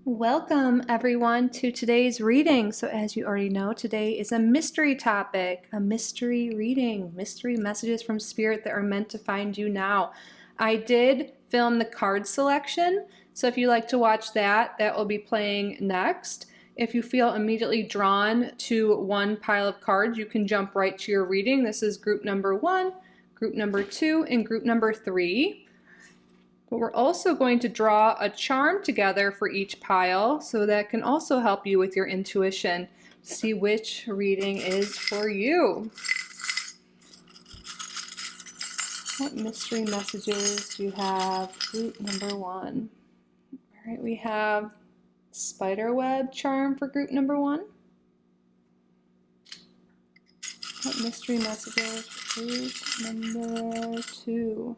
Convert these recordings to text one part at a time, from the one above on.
Welcome everyone to today's reading. So as you already know, today is a mystery topic, a mystery reading, mystery messages from Spirit that are meant to find you now. I did film the card selection, so if you like to watch that, that will be playing next. If you feel immediately drawn to one pile of cards, you can jump right to your reading. This is group number 1, group number 2, and group number 3. But we're also going to draw a charm together for each pile, so that can also help you with your intuition. See which reading is for you. What mystery messages do you have? Group number 1. All right, we have spiderweb charm for group number 1. What mystery messages for group number 2?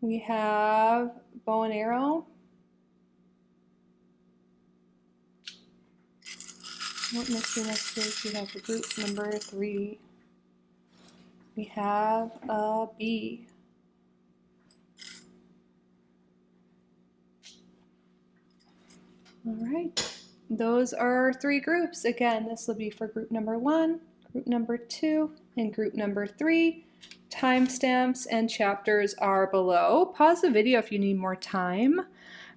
We have bow and arrow. What mystery messages do we have for group number 3? We have a bee. All right, those are our 3 groups. Again, this will be for group number 1, group number 2, and group number 3. Timestamps and chapters are below. Pause the video if you need more time.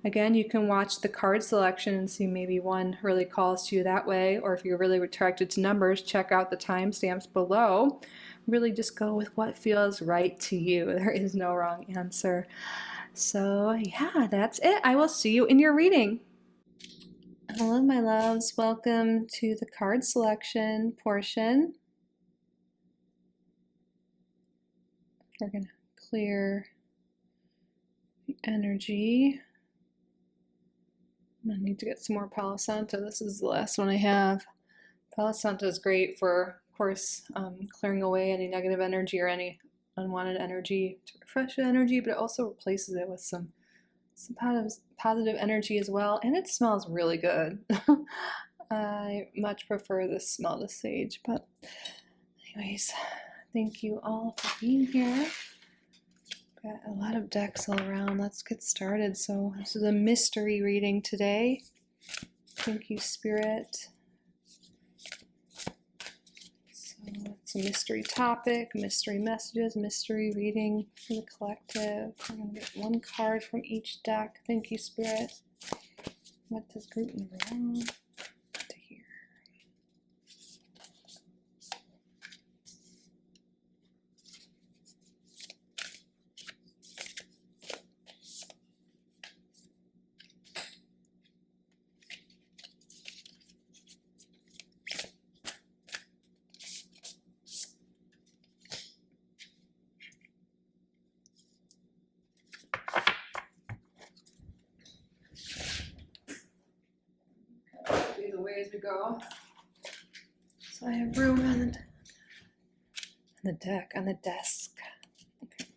Again, you can watch the card selection and see maybe one really calls to you that way, or if you're really attracted to numbers, check out the timestamps below. Really just go with what feels right to you. There is no wrong answer. So yeah, that's it. I will see you in your reading. Hello, my loves. Welcome to the card selection portion. We're going to clear the energy. I need to get some more Palo Santo. This is the last one I have. Palo Santo is great for, of course, clearing away any negative energy or any unwanted energy to refresh the energy, but it also replaces it with some positive energy as well, and it smells really good. I much prefer this smell to sage, but anyways, thank you all for being here. Got a lot of decks all around. Let's get started. So this is a mystery reading today. Thank you, Spirit. So it's a mystery topic, mystery messages, mystery reading for the collective. I'm going to get one card from each deck. Thank you, Spirit. What does group number 1 to here? The way as we go. So I have room on the deck, on the desk. Okay.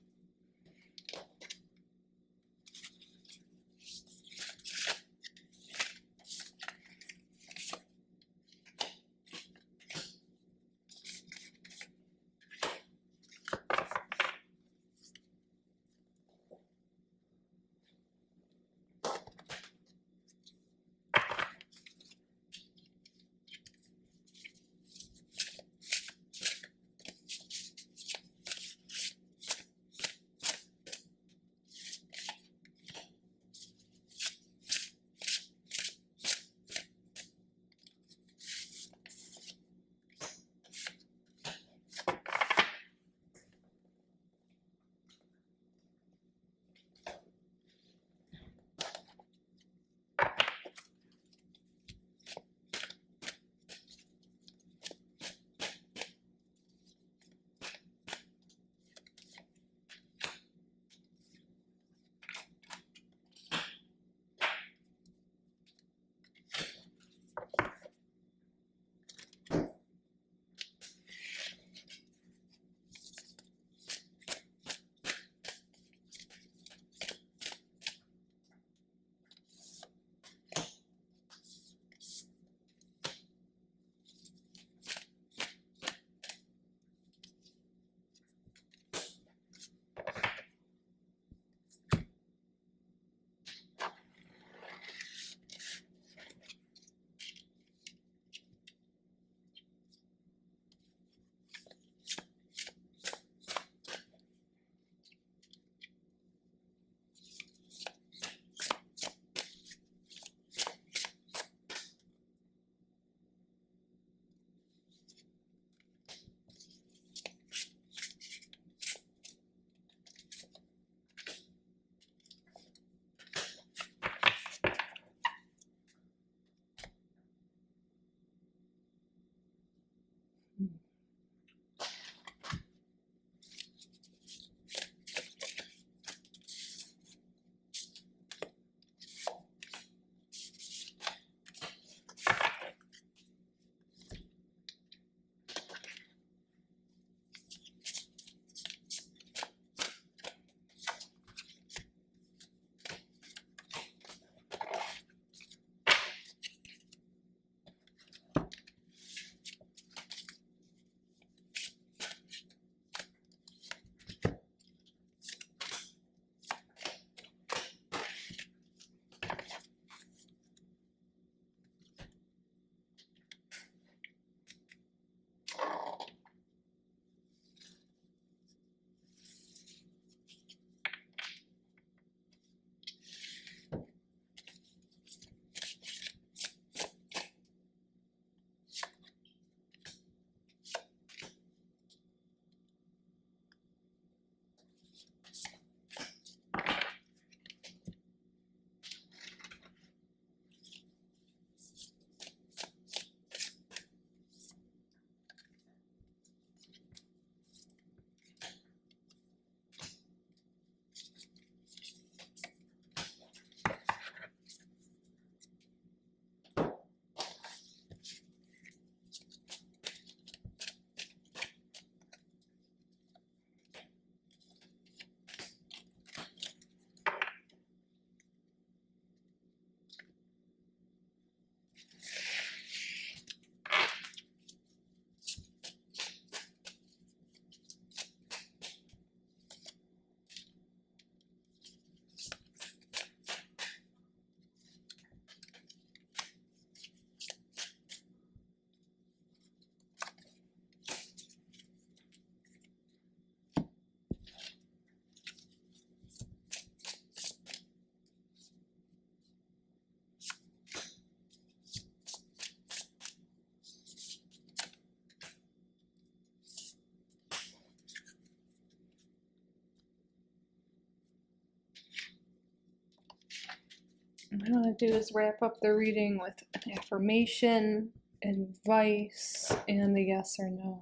what I want to do is wrap up the reading with an affirmation, advice, and the yes or no.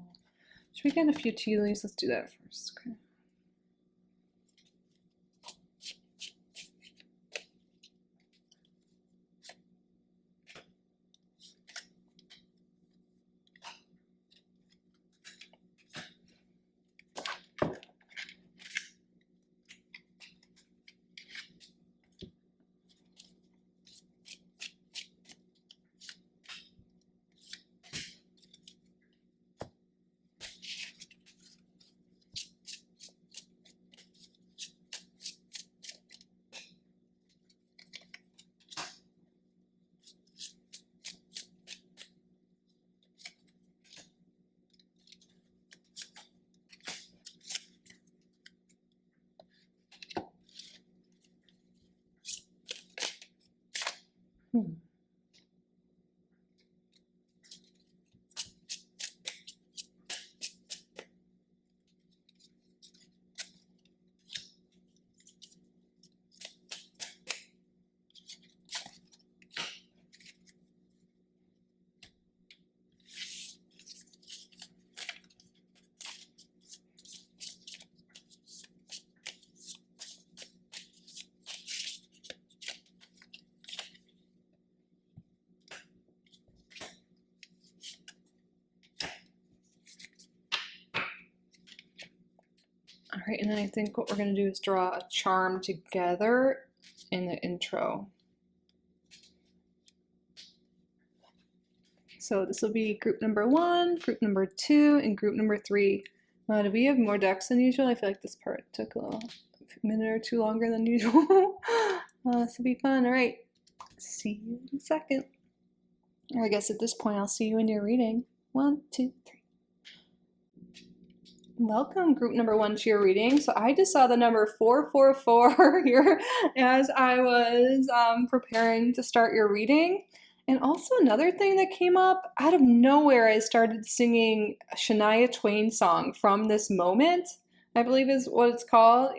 Should we get a few tea leaves? Let's do that first. Okay. All right, and then I think what we're going to do is draw a charm together in the intro. So this will be group number 1, group number 2, and group number 3. Now, do we have more decks than usual? I feel like this part took a minute or two longer than usual. This will be fun. All right, see you in a second. Or I guess at this point, I'll see you in your reading. 1, 2, 3. Welcome, group number 1, to your reading. So I just saw the number 444 here as I was preparing to start your reading. And also another thing that came up, out of nowhere, I started singing a Shania Twain song, From This Moment, I believe is what it's called.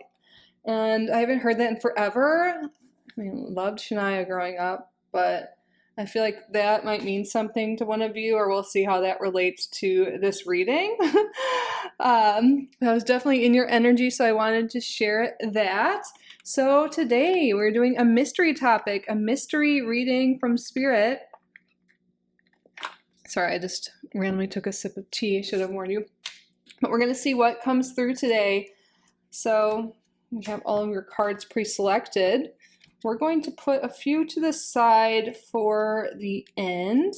And I haven't heard that in forever. I mean, loved Shania growing up, but I feel like that might mean something to one of you, or we'll see how that relates to this reading. That was definitely in your energy, so I wanted to share that. So today we're doing a mystery topic, a mystery reading from Spirit. Sorry, I just randomly took a sip of tea. I should have warned you. But we're going to see what comes through today. So we have all of your cards pre-selected. We're going to put a few to the side for the end.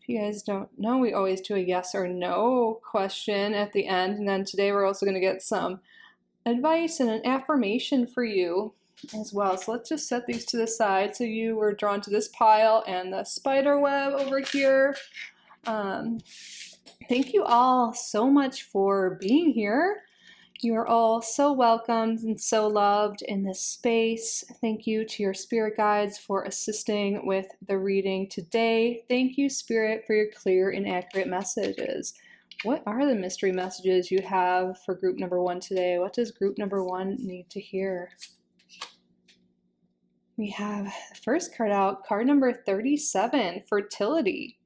If you guys don't know, we always do a yes or no question at the end. And then today we're also going to get some advice and an affirmation for you as well. So let's just set these to the side. So you were drawn to this pile and the spider web over here. Thank you all so much for being here. You are all so welcomed and so loved in this space. Thank you to your spirit guides for assisting with the reading today. Thank you, Spirit, for your clear and accurate messages. What are the mystery messages you have for group number 1 today? What does group number 1 need to hear? We have the first card out, card number 37, fertility.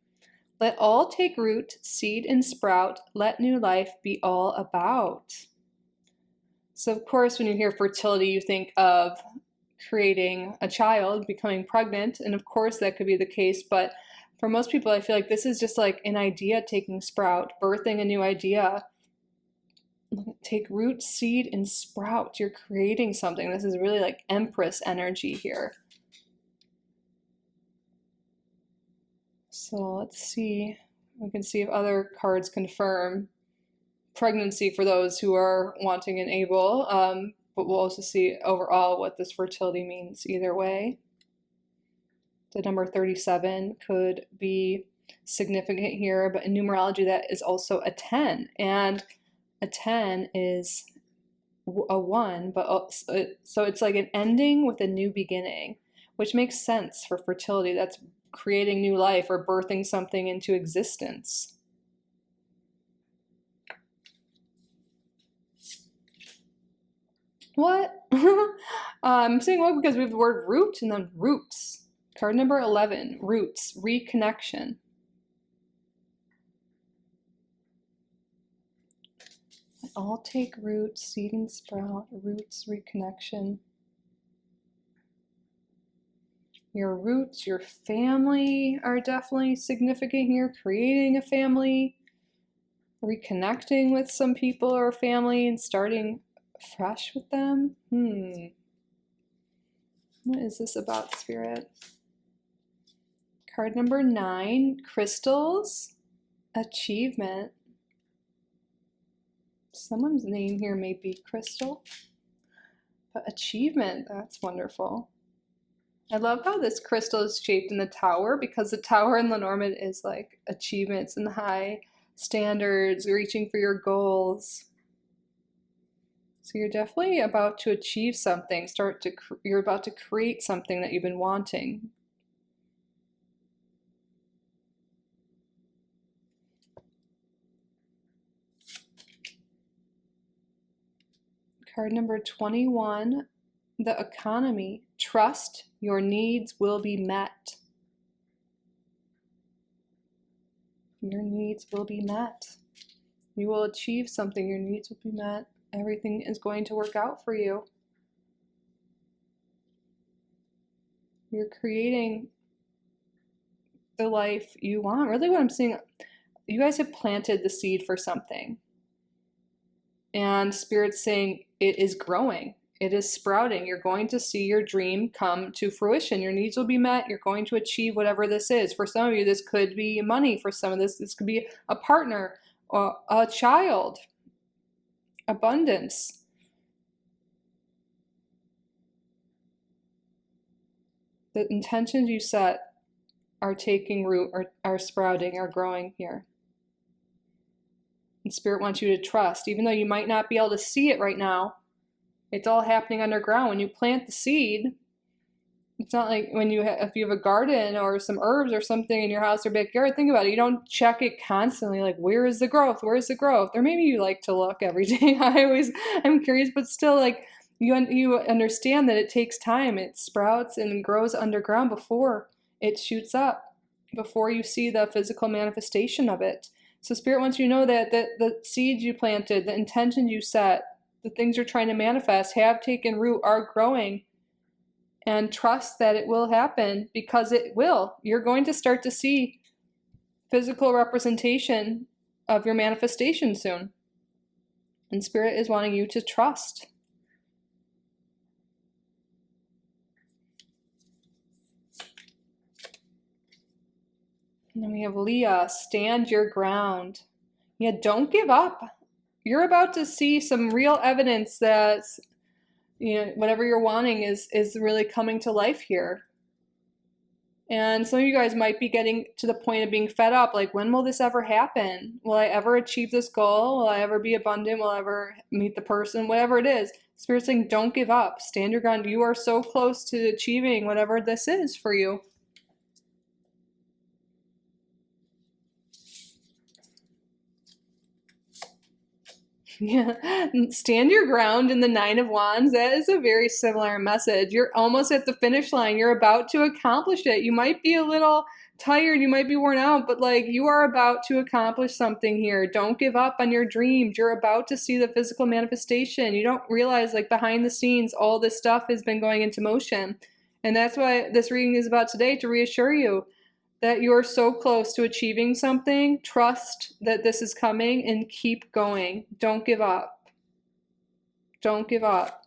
Let all take root, seed and sprout. Let new life be all about. So of course, when you hear fertility, you think of creating a child, becoming pregnant. And of course that could be the case, but for most people, I feel like this is just like an idea taking sprout, birthing a new idea. Take root, seed, and sprout. You're creating something. This is really like Empress energy here. So let's see. We can see if other cards confirm pregnancy for those who are wanting and able, but we'll also see overall what this fertility means either way. The number 37 could be significant here, but in numerology that is also a 10, and a 10 is a 1, but so it's like an ending with a new beginning, which makes sense for fertility. That's creating new life or birthing something into existence. What? I'm saying what because we have the word root and then roots. Card number 11, roots, reconnection. All take root, seed and sprout, roots, reconnection. Your roots, your family are definitely significant here. Creating a family, reconnecting with some people or family and starting fresh with them. What is this about, Spirit? Card number 9, crystals, achievement. Someone's name here may be Crystal, but achievement, that's wonderful. I love how this crystal is shaped in the tower, because the tower in Lenormand is like achievements and high standards, reaching for your goals. So you're definitely about to achieve something, you're about to create something that you've been wanting. Card number 21, the economy. Trust your needs will be met. Your needs will be met. You will achieve something. Your needs will be met. Everything is going to work out for you. You're creating the life you want. Really what I'm saying, you guys have planted the seed for something. And Spirit's saying it is growing. It is sprouting. You're going to see your dream come to fruition. Your needs will be met. You're going to achieve whatever this is. For some of you, this could be money. For some of this could be a partner or a child. Abundance. The intentions you set are taking root, are sprouting, are growing here. And Spirit wants you to trust, even though you might not be able to see it right now. It's all happening underground. When you plant the seed, it's not like when if you have a garden or some herbs or something in your house or backyard, think about it. You don't check it constantly, like, where is the growth? Where's the growth? Or maybe you like to look every day. I'm curious, but still, like, you understand that it takes time. It sprouts and grows underground before it shoots up, before you see the physical manifestation of it. So Spirit wants you to know that the seeds you planted, the intentions you set, the things you're trying to manifest have taken root, are growing, and trust that it will happen, because it will. You're going to start to see physical representation of your manifestation soon. And Spirit is wanting you to trust. And then we have Leah, stand your ground. Yeah, don't give up. You're about to see some real evidence that, whatever you're wanting is really coming to life here. And some of you guys might be getting to the point of being fed up. Like, when will this ever happen? Will I ever achieve this goal? Will I ever be abundant? Will I ever meet the person? Whatever it is, Spirit's saying, don't give up. Stand your ground. You are so close to achieving whatever this is for you. Yeah, stand your ground in the 9 of Wands. That is a very similar message. You're almost at the finish line. You're about to accomplish it. You might be a little tired. You might be worn out, but like, you are about to accomplish something here. Don't give up on your dreams. You're about to see the physical manifestation. You don't realize, like, behind the scenes, all this stuff has been going into motion. And that's why this reading is about today, to reassure you that you are so close to achieving something. Trust that this is coming and keep going. Don't give up. Don't give up.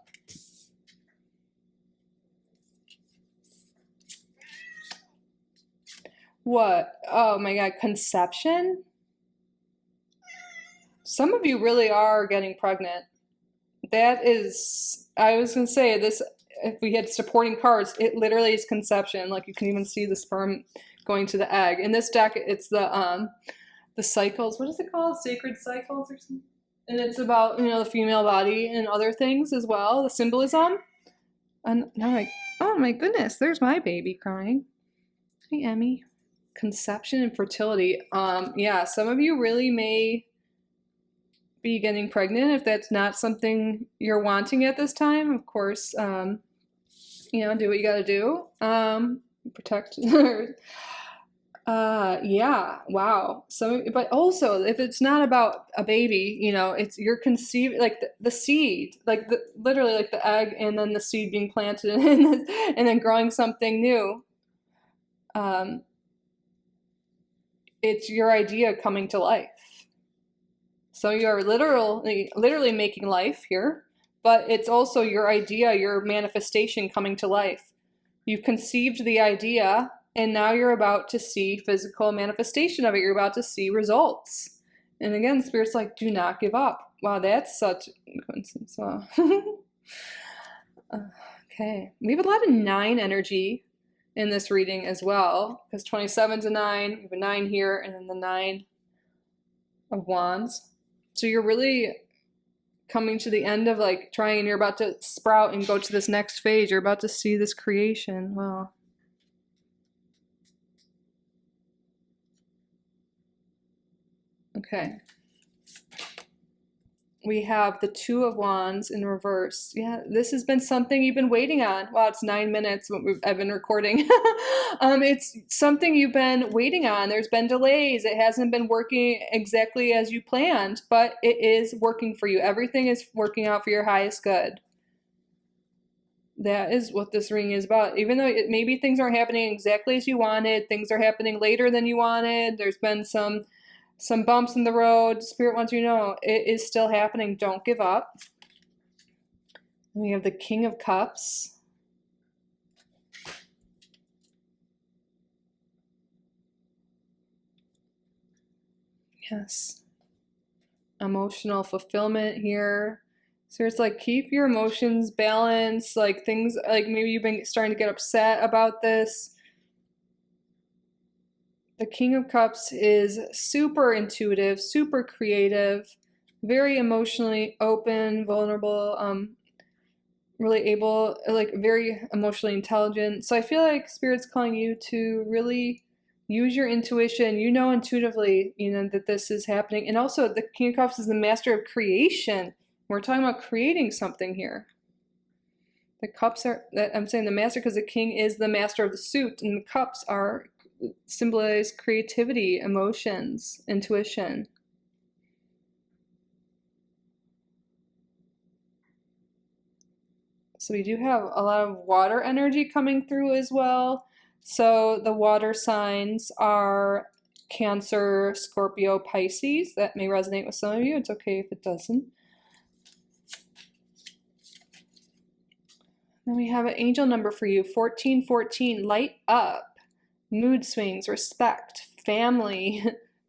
What? Oh my God, conception? Some of you really are getting pregnant. That is, I was going to say this, if we had supporting cards, it literally is conception. Like, you can even see the sperm going to the egg. In this deck, it's the cycles. What is it called? Sacred cycles or something? And it's about, the female body and other things as well, the symbolism. And now I'm like, oh my goodness, there's my baby crying. Hey, Emmy. Conception and fertility. Yeah, some of you really may be getting pregnant if that's not something you're wanting at this time. Of course, do what you got to do. protect. Yeah, wow. So, but also, if it's not about a baby, it's you're conceived like the seed, like literally like the egg, and then the seed being planted, and then growing something new. It's your idea coming to life. So you're literally making life here, but it's also your idea, your manifestation coming to life. You've conceived the idea, and now you're about to see physical manifestation of it. You're about to see results. And again, Spirit's like, do not give up. Wow, that's such a coincidence. Wow. Okay. We have a lot of 9 energy in this reading as well, because 27's a 9. We have a 9 here, and then the 9 of Wands. So you're really coming to the end of like trying, and you're about to sprout and go to this next phase. You're about to see this creation. Wow. Okay. We have the 2 of Wands in reverse. Yeah, this has been something you've been waiting on. Wow, it's 9 minutes I've been recording. It's something you've been waiting on. There's been delays. It hasn't been working exactly as you planned, but it is working for you. Everything is working out for your highest good. That is what this reading is about. Even though maybe things aren't happening exactly as you wanted, things are happening later than you wanted. There's been some bumps in the road. Spirit wants you to know it is still happening. Don't give up. And we have the King of Cups. Yes. Emotional fulfillment here. So it's like, keep your emotions balanced. Like things, like maybe you've been starting to get upset about this. The King of Cups is super intuitive, super creative, very emotionally open, vulnerable, really able, like very emotionally intelligent. So I feel like Spirit's calling you to really use your intuition. Intuitively, that this is happening. And also the King of Cups is the master of creation. We're talking about creating something here. The cups are, I'm saying the master because the king is the master of the suit, and the cups symbolize creativity, emotions, intuition. So we do have a lot of water energy coming through as well. So the water signs are Cancer, Scorpio, Pisces. That may resonate with some of you. It's okay if it doesn't. Then we have an angel number for you, 1414, light up. Mood swings, respect, family,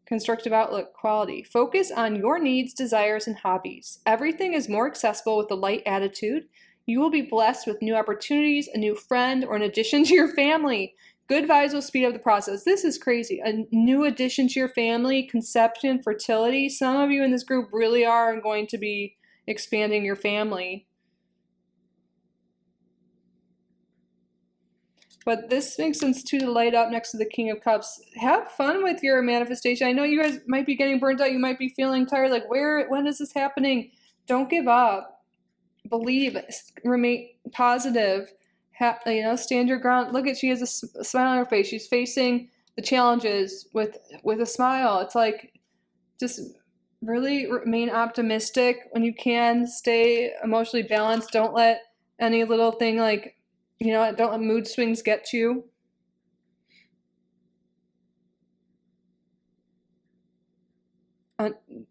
constructive outlook, quality. Focus on your needs, desires, and hobbies. Everything is more accessible with a light attitude. You will be blessed with new opportunities, a new friend, or an addition to your family. Good vibes will speed up the process. This is crazy. A new addition to your family, conception, fertility. Some of you in this group really are going to be expanding your family. But this makes sense too, to light up next to the King of Cups. Have fun with your manifestation. I know you guys might be getting burnt out. You might be feeling tired. Like, when is this happening? Don't give up. Believe. Remain positive. Stand your ground. Look she has a smile on her face. She's facing the challenges with a smile. It's like, just really remain optimistic when you can. Stay emotionally balanced. Don't let any little thing like, don't let mood swings get you.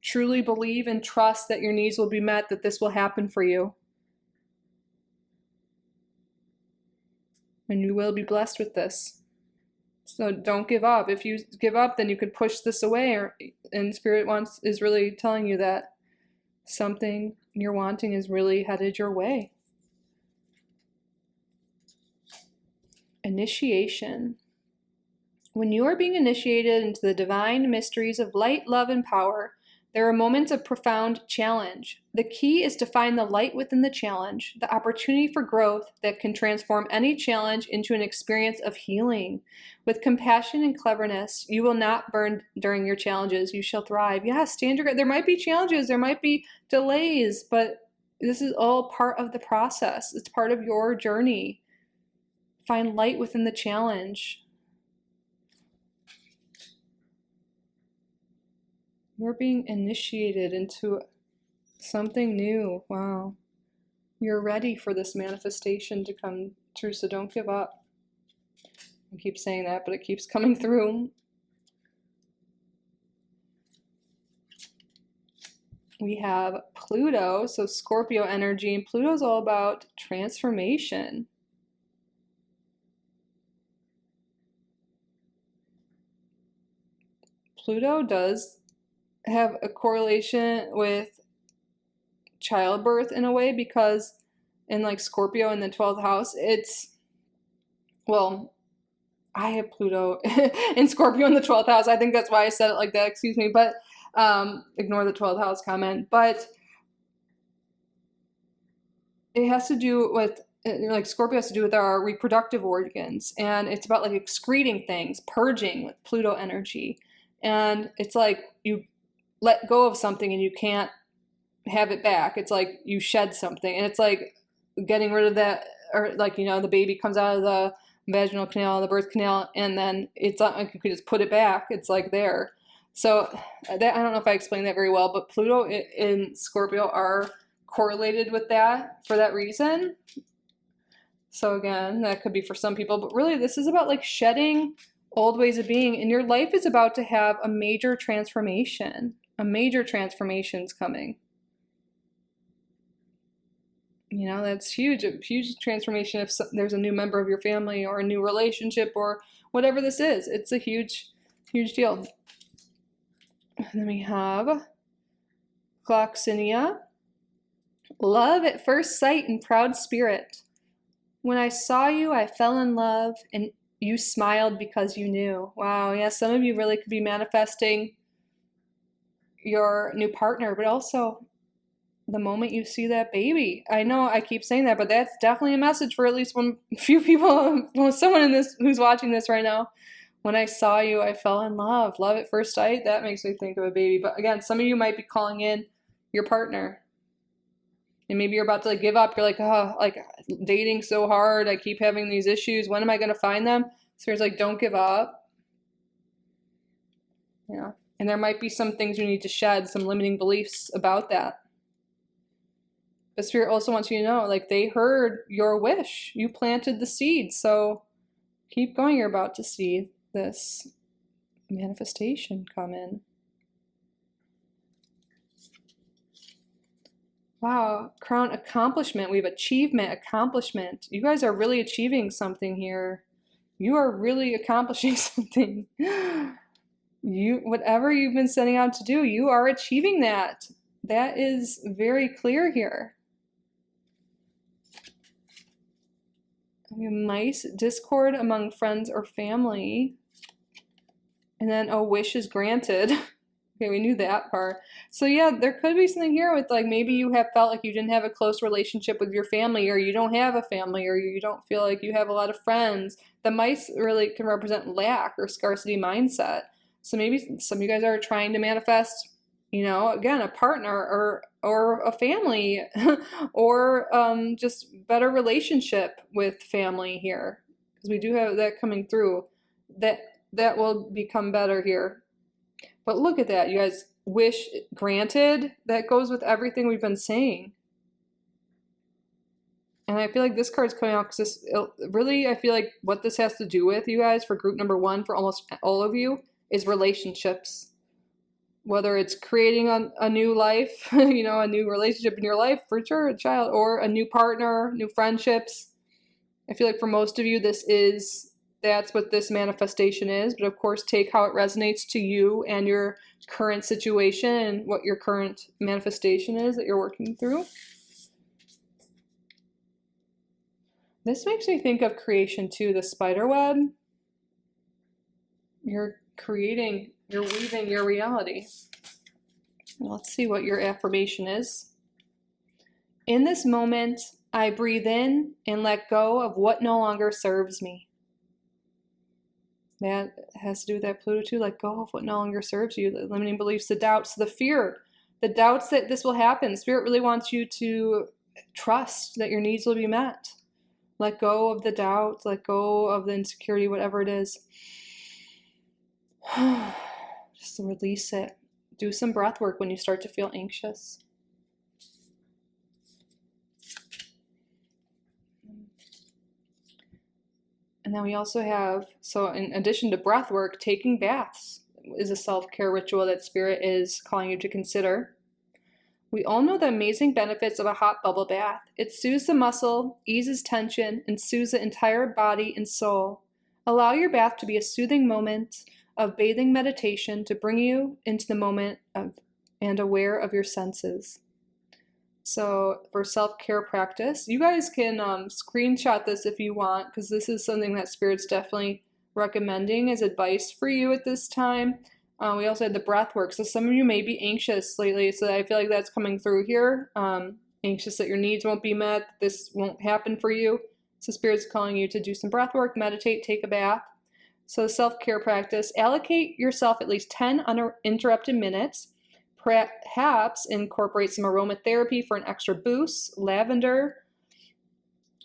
Truly believe and trust that your needs will be met, that this will happen for you. And you will be blessed with this. So don't give up. If you give up, then you could push this away, and Spirit is really telling you that something you're wanting is really headed your way. Initiation. When you are being initiated into the divine mysteries of light, love, and power, there are moments of profound challenge. The key is to find the light within the challenge, the opportunity for growth that can transform any challenge into an experience of healing. With compassion and cleverness, you will not burn during your challenges. You shall thrive. Yeah, stand your ground. There might be challenges, there might be delays, but this is all part of the process. It's part of your journey. Find light within the challenge. You're being initiated into something new. Wow. You're ready for this manifestation to come true, so don't give up. I keep saying that, but it keeps coming through. We have Pluto, so Scorpio energy, and Pluto's all about transformation. Pluto does have a correlation with childbirth in a way, because in like Scorpio in the 12th house, it's, well, I have Pluto in Scorpio in the 12th house. I think that's why I said it like that, excuse me, but ignore the 12th house comment. But it has to do with, like, Scorpio has to do with our reproductive organs, and it's about like excreting things, purging with Pluto energy. And it's like you let go of something and you can't have it back. It's like you shed something, and it's like getting rid of that, or like, you know, the baby comes out of the vaginal canal, the birth canal, and then it's not like you could just put it back. It's like there. So that, I don't know if I explained that very well, but Pluto in Scorpio are correlated with that for that reason. So again, that could be for some people, but really this is about like shedding old ways of being, and your life is about to have a major transformation. A major transformation's coming. You know, that's huge, a huge transformation if there's a new member of your family or a new relationship or whatever this is. It's a huge, huge deal. And then we have Gloxinia. Love at first sight and proud spirit. When I saw you, I fell in love, and you smiled because you knew. Wow, yeah, some of you really could be manifesting your new partner, but also the moment you see that baby. I know I keep saying that, but that's definitely a message for at least one few people, well, someone in this who's watching this right now. When I saw you, I fell in love. Love at first sight, that makes me think of a baby. But again, some of you might be calling in your partner. And maybe you're about to like give up. You're like, oh, like dating so hard. I keep having these issues. When am I going to find them? So it's like, don't give up. Yeah. And there might be some things you need to shed, some limiting beliefs about that. But Spirit also wants you to know, like, they heard your wish. You planted the seed. So keep going. You're about to see this manifestation come in. Wow, crown accomplishment. We have achievement, accomplishment. You guys are really achieving something here. You are really accomplishing something. Whatever you've been setting out to do, you are achieving that. That is very clear here. We have mice, discord among friends or family. And then, oh, wish is granted. Okay, we knew that part. So yeah, there could be something here with like maybe you have felt like you didn't have a close relationship with your family, or you don't have a family, or you don't feel like you have a lot of friends. The mice really can represent lack or scarcity mindset. So maybe some of you guys are trying to manifest, you know, again, a partner or a family or just better relationship with family here, because we do have that coming through. That will become better here. But look at that, you guys. Wish granted. That goes with everything we've been saying. And I feel like this card's coming out because really, I feel like what this has to do with, you guys, for group number 1, for almost all of you, is relationships. Whether it's creating a new life, you know, a new relationship in your life, for sure, a child, or a new partner, new friendships. I feel like for most of you, that's what this manifestation is. But of course, take how it resonates to you and your current situation and what your current manifestation is that you're working through. This makes me think of creation too, the spider web. You're creating, you're weaving your reality. Let's see what your affirmation is. In this moment, I breathe in and let go of what no longer serves me. That has to do with that Pluto too. Let go of what no longer serves you. The limiting beliefs, the doubts, the fear, the doubts that this will happen. Spirit really wants you to trust that your needs will be met. Let go of the doubt, let go of the insecurity, whatever it is. Just release it. Do some breath work when you start to feel anxious. And then we also have, so in addition to breath work, taking baths is a self-care ritual that Spirit is calling you to consider. We all know the amazing benefits of a hot bubble bath. It soothes the muscle, eases tension, and soothes the entire body and soul. Allow your bath to be a soothing moment of bathing meditation to bring you into the moment and aware of your senses. So for self-care practice, you guys can screenshot this if you want, because this is something that Spirit's definitely recommending as advice for you at this time. We also had the breath work. So some of you may be anxious lately, so I feel like that's coming through here. Anxious that your needs won't be met, this won't happen for you. So Spirit's calling you to do some breath work, meditate, take a bath. So self-care practice, allocate yourself at least 10 uninterrupted minutes. Perhaps incorporate some aromatherapy for an extra boost, lavender,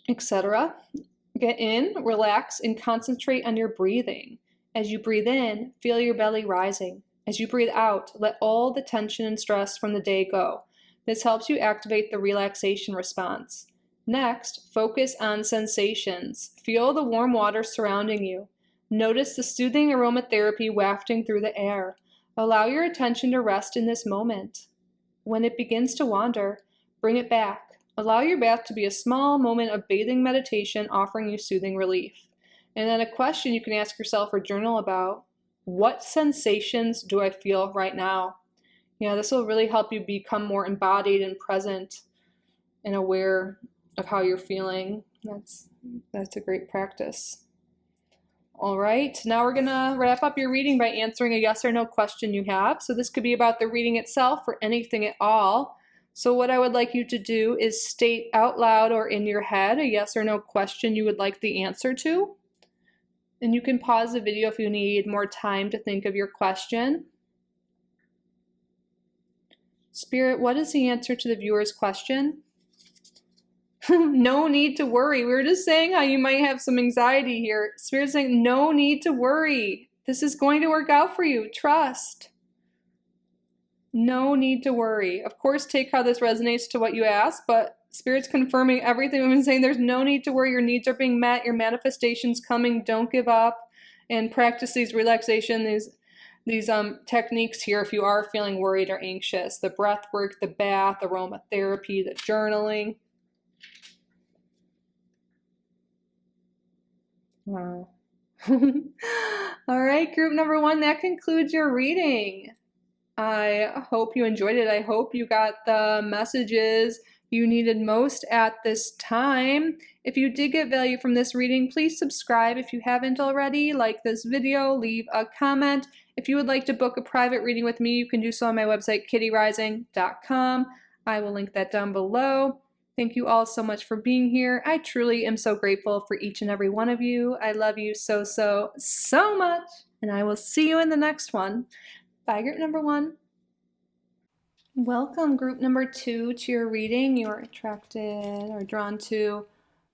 etc. Get in, relax, and concentrate on your breathing. As you breathe in, feel your belly rising. As you breathe out, let all the tension and stress from the day go. This helps you activate the relaxation response. Next, focus on sensations. Feel the warm water surrounding you. Notice the soothing aromatherapy wafting through the air. Allow your attention to rest in this moment. When it begins to wander, bring it back. Allow your bath to be a small moment of bathing meditation offering you soothing relief. And then a question you can ask yourself or journal about: what sensations do I feel right now? This will really help you become more embodied and present and aware of how you're feeling. That's a great practice. All right, now we're gonna wrap up your reading by answering a yes or no question you have. So this could be about the reading itself or anything at all. So what I would like you to do is state out loud or in your head a yes or no question you would like the answer to. And you can pause the video if you need more time to think of your question. Spirit, what is the answer to the viewer's question? No need to worry. We were just saying how you might have some anxiety here. Spirit's saying no need to worry. This is going to work out for you. Trust. No need to worry. Of course, take how this resonates to what you asked, but Spirit's confirming everything we've been saying. There's no need to worry. Your needs are being met. Your manifestation's coming. Don't give up, and practice these relaxation, these techniques here if you are feeling worried or anxious. The breath work, the bath, aromatherapy, the journaling. Wow. All right, group number 1, that concludes your reading. I hope you enjoyed it. I hope you got the messages you needed most at this time. If you did get value from this reading, please subscribe if you haven't already. Like this video, leave a comment. If you would like to book a private reading with me, you can do so on my website, kittyoutsidethebox.com. I will link that down below. Thank you all so much for being here. I truly am so grateful for each and every one of you. I love you so, so, so much. And I will see you in the next one. Bye, group number 1. Welcome, group number 2, to your reading. You are attracted or drawn to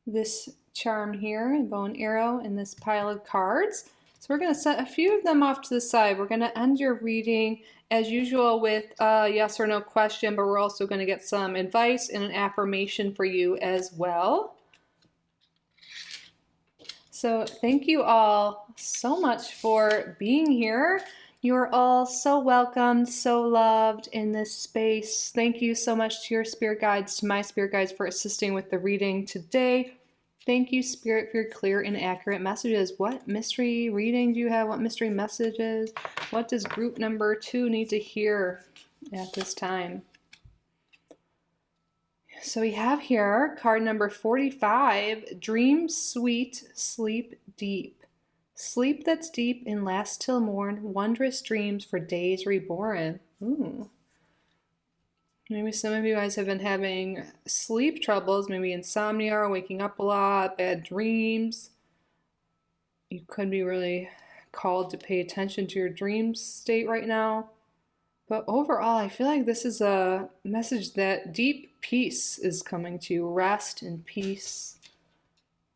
this charm here, a bow and arrow, in this pile of cards. So we're going to set a few of them off to the side. We're going to end your reading as usual with a yes or no question, but we're also going to get some advice and an affirmation for you as well. So thank you all so much for being here. You are all so welcomed, so loved in this space. Thank you so much to your spirit guides, to my spirit guides, for assisting with the reading today. Thank you, Spirit, for your clear and accurate messages. What mystery reading do you have? What mystery messages? What does group number 2 need to hear at this time? So we have here card number 45, Dream Sweet, Sleep Deep. Sleep that's deep and lasts till morn, wondrous dreams for days reborn. Ooh. Maybe some of you guys have been having sleep troubles, maybe insomnia or waking up a lot, bad dreams. You could be really called to pay attention to your dream state right now. But overall, I feel like this is a message that deep peace is coming to you, rest and peace.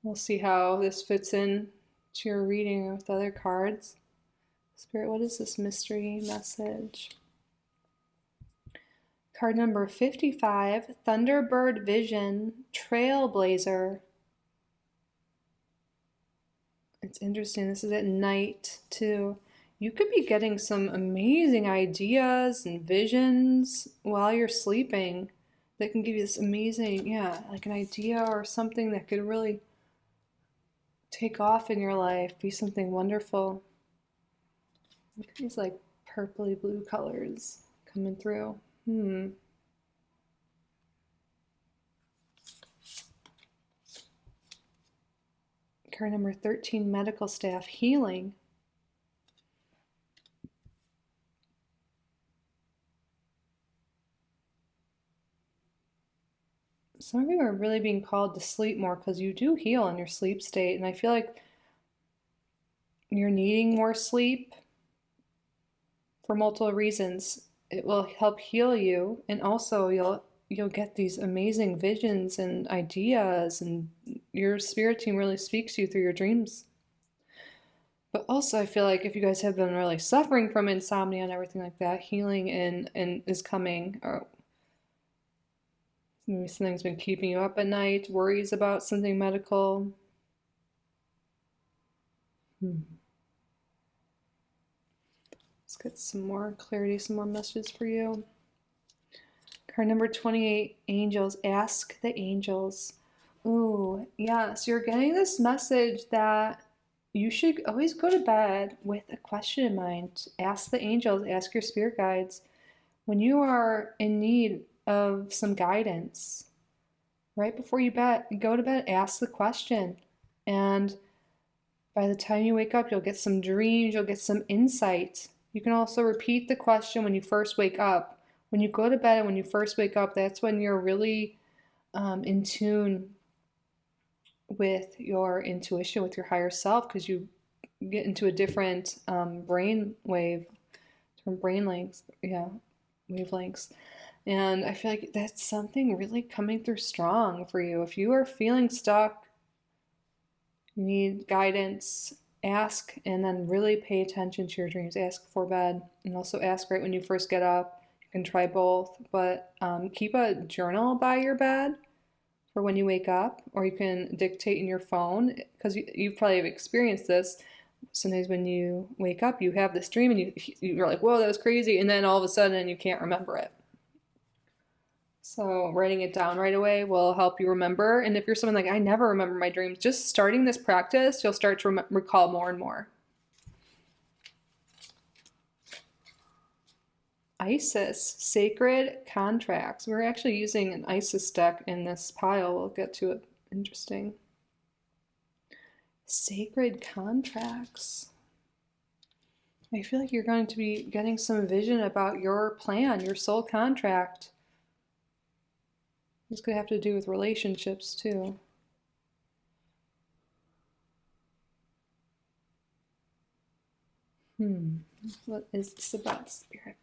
We'll see how this fits in to your reading with other cards. Spirit, what is this mystery message? Card number 55, Thunderbird Vision, Trailblazer. It's interesting. This is at night, too. You could be getting some amazing ideas and visions while you're sleeping that can give you this amazing, like an idea or something that could really take off in your life, be something wonderful. Look at these like purpley blue colors coming through. Card number 13, medical staff, healing. Some of you are really being called to sleep more because you do heal in your sleep state. And I feel like you're needing more sleep for multiple reasons. It will help heal you, and also you'll get these amazing visions and ideas, and your spirit team really speaks to you through your dreams. But also I feel like if you guys have been really suffering from insomnia and everything like that, healing and is coming, or maybe something's been keeping you up at night, worries about something medical. Let's get some more clarity, some more messages for you. Card number 28, angels. Ask the angels. Ooh, yeah. So you're getting this message that you should always go to bed with a question in mind. Ask the angels, ask your spirit guides. When you are in need of some guidance, right before you go to bed, ask the question. And by the time you wake up, you'll get some dreams, you'll get some insight. You can also repeat the question when you first wake up. When you go to bed and when you first wake up, that's when you're really in tune with your intuition, with your higher self, because you get into a different brain wave, different brain lengths, wavelengths. And I feel like that's something really coming through strong for you. If you are feeling stuck, you need guidance, ask, and then really pay attention to your dreams. Ask before bed, and also ask right when you first get up. You can try both, but keep a journal by your bed for when you wake up, or you can dictate in your phone, because you probably have experienced this. Sometimes when you wake up, you have this dream, and you're like, whoa, that was crazy, and then all of a sudden you can't remember it. So writing it down right away will help you remember. And if you're someone like, I never remember my dreams, just starting this practice, you'll start to recall more and more. Isis, sacred contracts. We're actually using an Isis deck in this pile. We'll get to it. Interesting. Sacred contracts. I feel like you're going to be getting some vision about your plan, your soul contract. It's going to have to do with relationships too. What is this about, Spirit?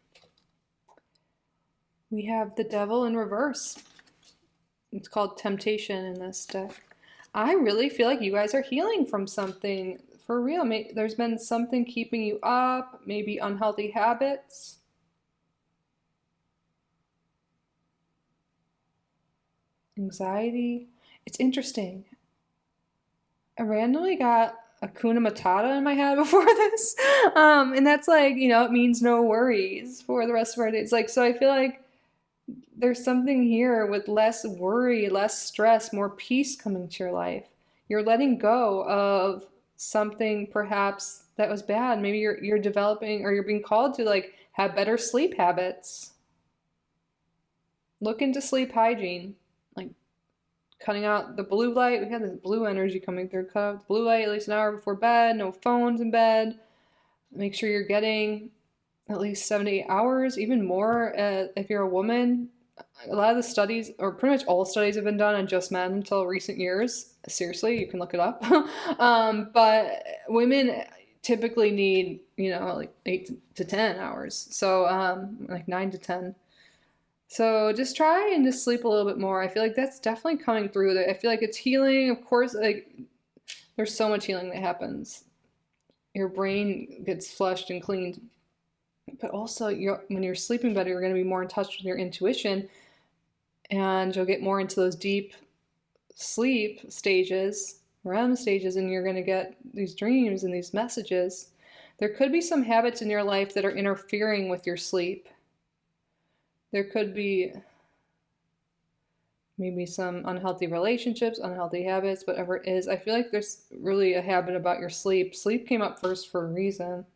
We have the Devil in reverse. It's called Temptation in this deck. I really feel like you guys are healing from something, for real. There's been something keeping you up, maybe unhealthy habits. Anxiety. It's interesting. I randomly got Hakuna Matata in my head before this. And that's like, it means no worries for the rest of our days. So I feel like there's something here with less worry, less stress, more peace coming to your life. You're letting go of something perhaps that was bad. Maybe you're developing, or you're being called to have better sleep habits. Look into sleep hygiene, cutting out the blue light. We have this blue energy coming through. Cut out the blue light at least an hour before bed. No phones in bed. Make sure you're getting at least 7 to 8 hours, even more if you're a woman. A lot of the studies, or pretty much all studies, have been done on just men until recent years. Seriously, you can look it up. But women typically need, 8 to 10 hours. So 9 to 10. So just try and just sleep a little bit more. I feel like that's definitely coming through. I feel like it's healing. Of course, There's so much healing that happens. Your brain gets flushed and cleaned, but also when you're sleeping better, you're going to be more in touch with your intuition, and you'll get more into those deep sleep stages, REM stages, and you're going to get these dreams and these messages. There could be some habits in your life that are interfering with your sleep. There could be maybe some unhealthy relationships, unhealthy habits, whatever it is. I feel like there's really a habit about your sleep. Sleep came up first for a reason.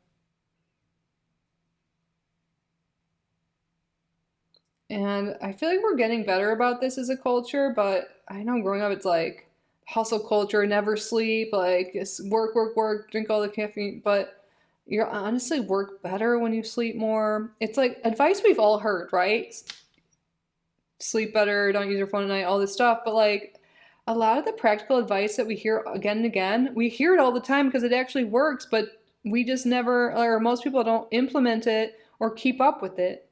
And I feel like we're getting better about this as a culture, but I know growing up it's like hustle culture, never sleep, like just work, work, work, drink all the caffeine, but you honestly work better when you sleep more. It's like advice we've all heard, right? Sleep better, don't use your phone at night, all this stuff, but like a lot of the practical advice that we hear again and again, we hear it all the time because it actually works, but we just never, or most people don't implement it or keep up with it.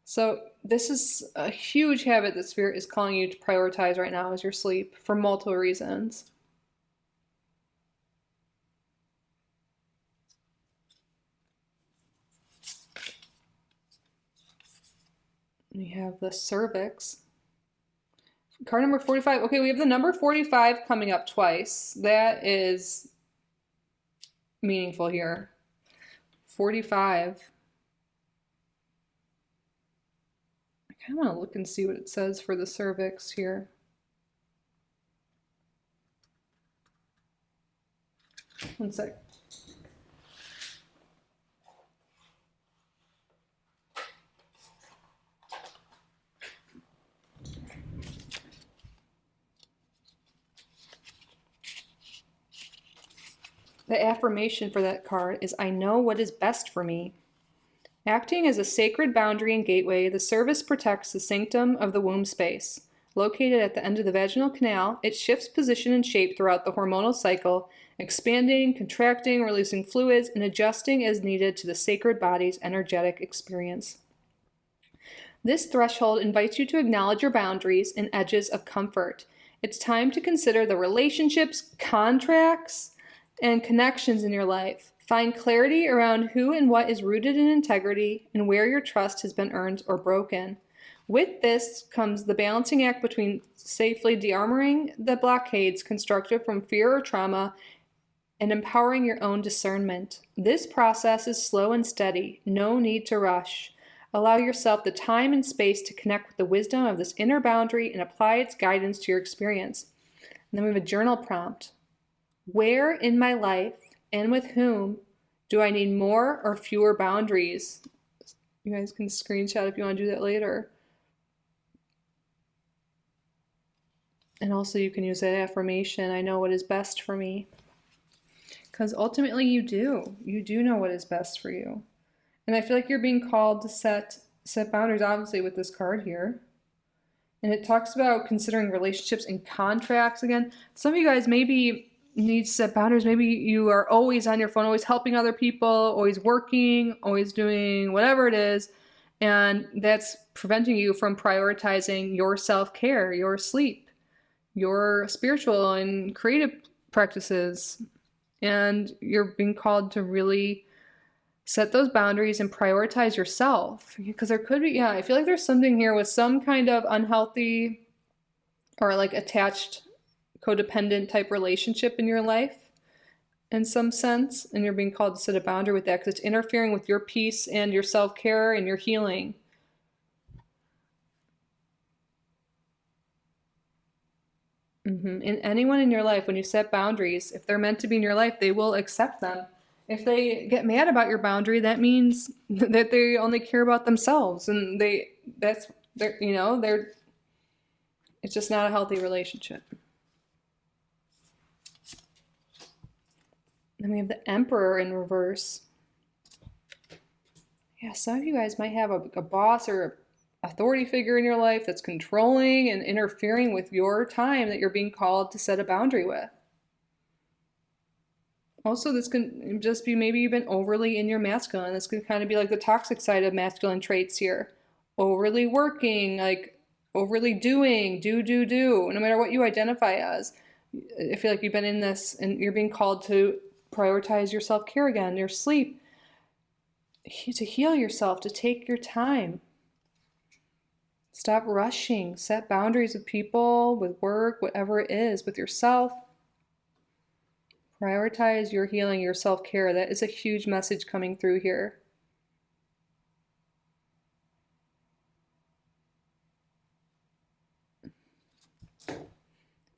So this is a huge habit that Spirit is calling you to prioritize right now, is your sleep, for multiple reasons. We have the cervix. Card number 45. Okay, we have the number 45 coming up twice. That is meaningful here. 45. I want to look and see what it says for the cervix here. One sec. The affirmation for that card is, I know what is best for me. Acting as a sacred boundary and gateway, the cervix protects the sanctum of the womb space. Located at the end of the vaginal canal, it shifts position and shape throughout the hormonal cycle, expanding, contracting, releasing fluids, and adjusting as needed to the sacred body's energetic experience. This threshold invites you to acknowledge your boundaries and edges of comfort. It's time to consider the relationships, contracts, and connections in your life. Find clarity around who and what is rooted in integrity and where your trust has been earned or broken. With this comes the balancing act between safely de-armoring the blockades constructed from fear or trauma and empowering your own discernment. This process is slow and steady. No need to rush. Allow yourself the time and space to connect with the wisdom of this inner boundary and apply its guidance to your experience. And then we have a journal prompt. Where in my life and with whom do I need more or fewer boundaries? You guys can screenshot if you want to do that later. And also you can use that affirmation, I know what is best for me. Because ultimately you do. You do know what is best for you. And I feel like you're being called to set boundaries, obviously, with this card here. And it talks about considering relationships and contracts again. Some of you guys maybe need to set boundaries. Maybe you are always on your phone, always helping other people, always working, always doing whatever it is. And that's preventing you from prioritizing your self-care, your sleep, your spiritual and creative practices. And you're being called to really set those boundaries and prioritize yourself. Because there could be, I feel like there's something here with some kind of unhealthy or like attached codependent type relationship in your life in some sense, and you're being called to set a boundary with that because it's interfering with your peace and your self-care and your healing. And anyone in your life, when you set boundaries, if they're meant to be in your life, they will accept them. If they get mad about your boundary, that means that they only care about themselves, and it's just not a healthy relationship. Then we have the Emperor in reverse. Yeah, some of you guys might have a boss or authority figure in your life that's controlling and interfering with your time that you're being called to set a boundary with. Also, this can just be maybe you've been overly in your masculine. This can kind of be like the toxic side of masculine traits here. Overly working, like overly doing, do. No matter what you identify as. I feel like you've been in this and you're being called to prioritize your self-care again, your sleep, to heal yourself, to take your time. Stop rushing. Set boundaries with people, with work, whatever it is, with yourself. Prioritize your healing, your self-care. That is a huge message coming through here.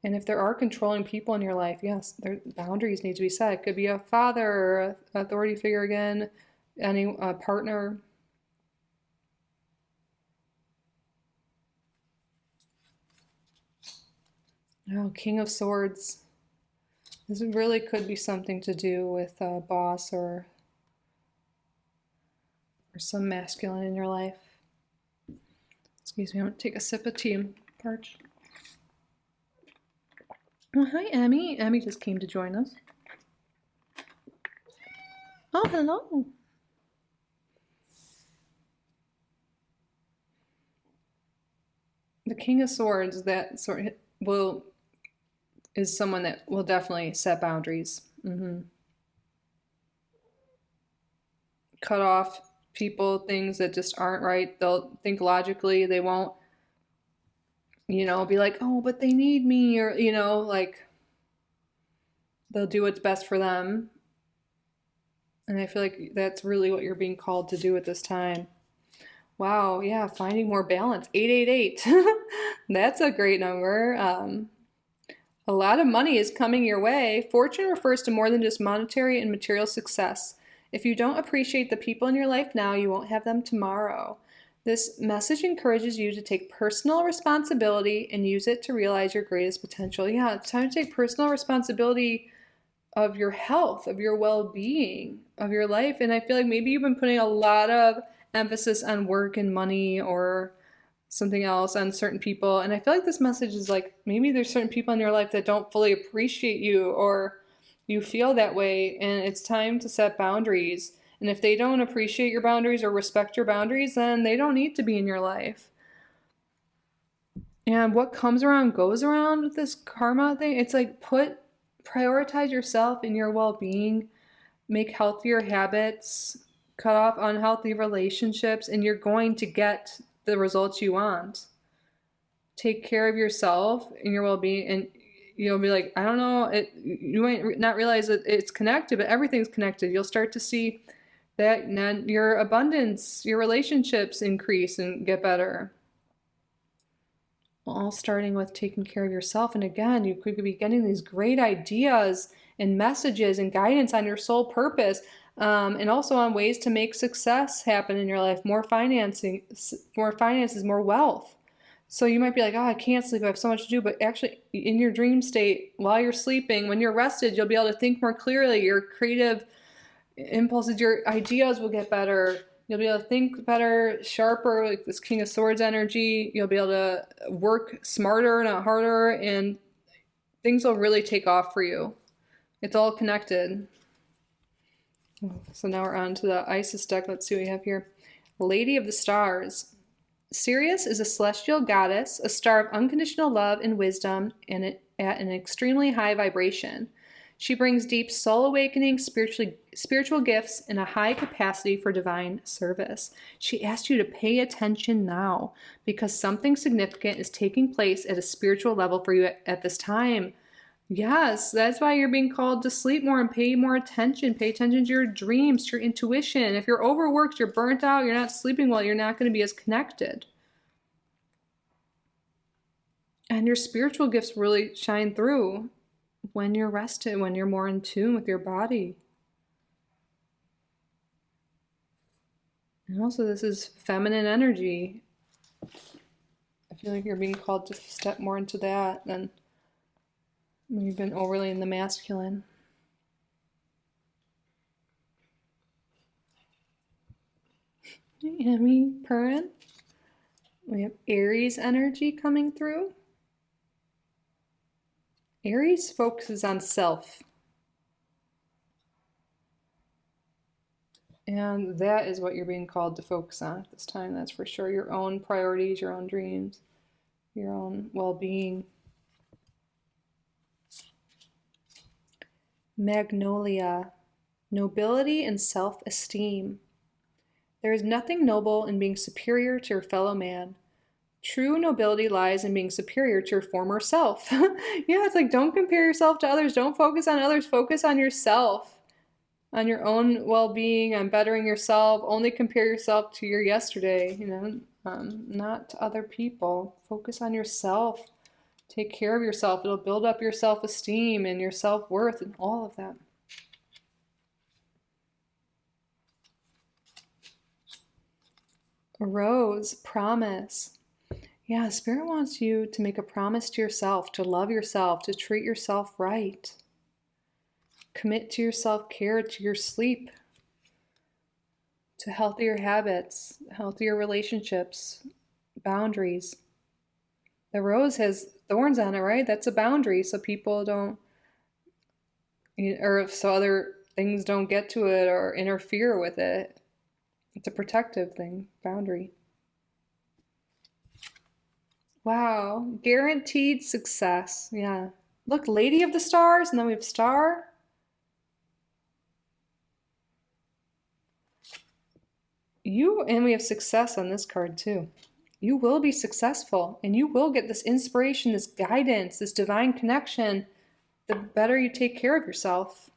And if there are controlling people in your life, yes, their boundaries need to be set. It could be a father or an authority figure again, any partner. Oh, King of Swords. This really could be something to do with a boss or some masculine in your life. Excuse me, I'm going to take a sip of tea and parch. Oh, hi, Emmy. Emmy just came to join us. Oh, hello. The King of Swords, that sort of is someone that will definitely set boundaries. Cut off people, things that just aren't right. They'll think logically. They won't, be like, oh, but they need me, or, like they'll do what's best for them. And I feel like that's really what you're being called to do at this time. Wow, yeah, finding more balance. 888. That's a great number. A lot of money is coming your way. Fortune refers to more than just monetary and material success. If you don't appreciate the people in your life now, you won't have them tomorrow. This message encourages you to take personal responsibility and use it to realize your greatest potential. Yeah, it's time to take personal responsibility of your health, of your well-being, of your life. And I feel like maybe you've been putting a lot of emphasis on work and money or something else on certain people. And I feel like this message is like, maybe there's certain people in your life that don't fully appreciate you, or you feel that way, and it's time to set boundaries. And if they don't appreciate your boundaries or respect your boundaries, then they don't need to be in your life. And what comes around goes around with this karma thing. It's like, prioritize yourself and your well-being, make healthier habits, cut off unhealthy relationships, and you're going to get the results you want. Take care of yourself and your well-being, and you'll be like, I don't know, you might not realize that it's connected, but everything's connected. You'll start to see that your abundance, your relationships increase and get better. All starting with taking care of yourself. And again, you could be getting these great ideas and messages and guidance on your soul purpose, and also on ways to make success happen in your life, more finances, more wealth. So you might be like, oh, I can't sleep, I have so much to do. But actually, in your dream state, while you're sleeping, when you're rested, you'll be able to think more clearly. Your creative impulses, your ideas will get better. You'll be able to think better, sharper, like this King of Swords energy. You'll be able to work smarter, not harder, and things will really take off for you. It's all connected. So now we're on to the Isis deck. Let's see what we have here. Lady of the Stars. Sirius is a celestial goddess, a star of unconditional love and wisdom, and at an extremely high vibration. She brings deep soul awakening, spiritual gifts, and a high capacity for divine service. She asks you to pay attention now, because something significant is taking place at a spiritual level for you at this time. Yes, that's why you're being called to sleep more and pay more attention. Pay attention to your dreams, to your intuition. If you're overworked, you're burnt out, you're not sleeping well, you're not going to be as connected. And your spiritual gifts really shine through when you're rested, when you're more in tune with your body. And also, this is feminine energy. I feel like you're being called to step more into that than when you've been overly in the masculine. Emmy Perrin. We have Aries energy coming through. Aries focuses on self. And that is what you're being called to focus on at this time, that's for sure. Your own priorities, your own dreams, your own well-being. Magnolia, nobility and self-esteem. There is nothing noble in being superior to your fellow man. True nobility lies in being superior to your former self. Yeah, it's like, don't compare yourself to others. Don't focus on others. Focus on yourself, on your own well-being, on bettering yourself. Only compare yourself to your yesterday, not to other people. Focus on yourself. Take care of yourself. It'll build up your self-esteem and your self-worth and all of that. Rose, promise. Yeah, Spirit wants you to make a promise to yourself, to love yourself, to treat yourself right. Commit to your self-care, to your sleep, to healthier habits, healthier relationships, boundaries. The rose has thorns on it, right? That's a boundary, so people don't, or so other things don't get to it or interfere with it. It's a protective thing, boundary. Wow, guaranteed success. Yeah. Look, Lady of the Stars, and then we have Star. And we have success on this card too. You will be successful, and you will get this inspiration, this guidance, this divine connection, the better you take care of yourself.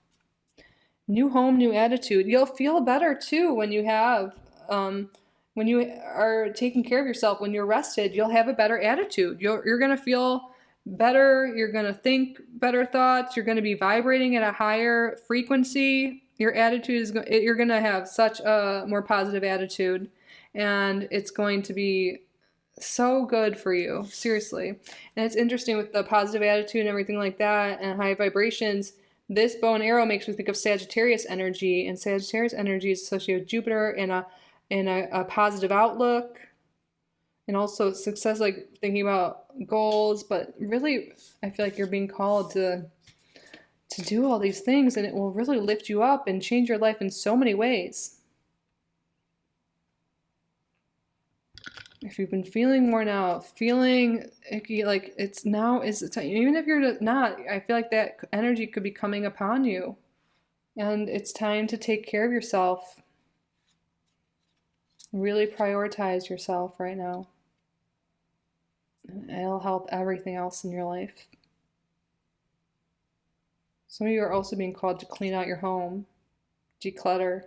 New home, new attitude. You'll feel better too when you have, when you are taking care of yourself, when you're rested, you'll have a better attitude. You're going to feel better. You're going to think better thoughts. You're going to be vibrating at a higher frequency. Your attitude is, you're going to have such a more positive attitude, and it's going to be so good for you, seriously. And it's interesting with the positive attitude and everything like that and high vibrations. This bow and arrow makes me think of Sagittarius energy, and Sagittarius energy is associated with Jupiter and a positive outlook, and also success, like thinking about goals. But really, I feel like you're being called to do all these things, and it will really lift you up and change your life in so many ways. If you've been feeling worn out, feeling icky, like it's now is the time. Even if you're not, I feel like that energy could be coming upon you. And it's time to take care of yourself. Really prioritize yourself right now. It'll help everything else in your life. Some of you are also being called to clean out your home, declutter.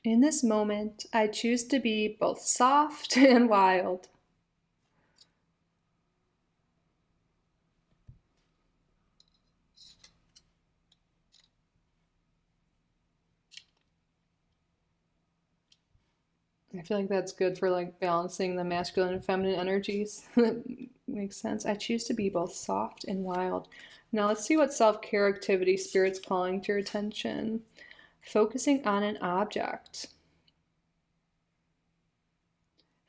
In this moment, I choose to be both soft and wild. I feel like that's good for like balancing the masculine and feminine energies. That makes sense. I choose to be both soft and wild. Now let's see what self-care activity Spirit's calling to your attention. Focusing on an object.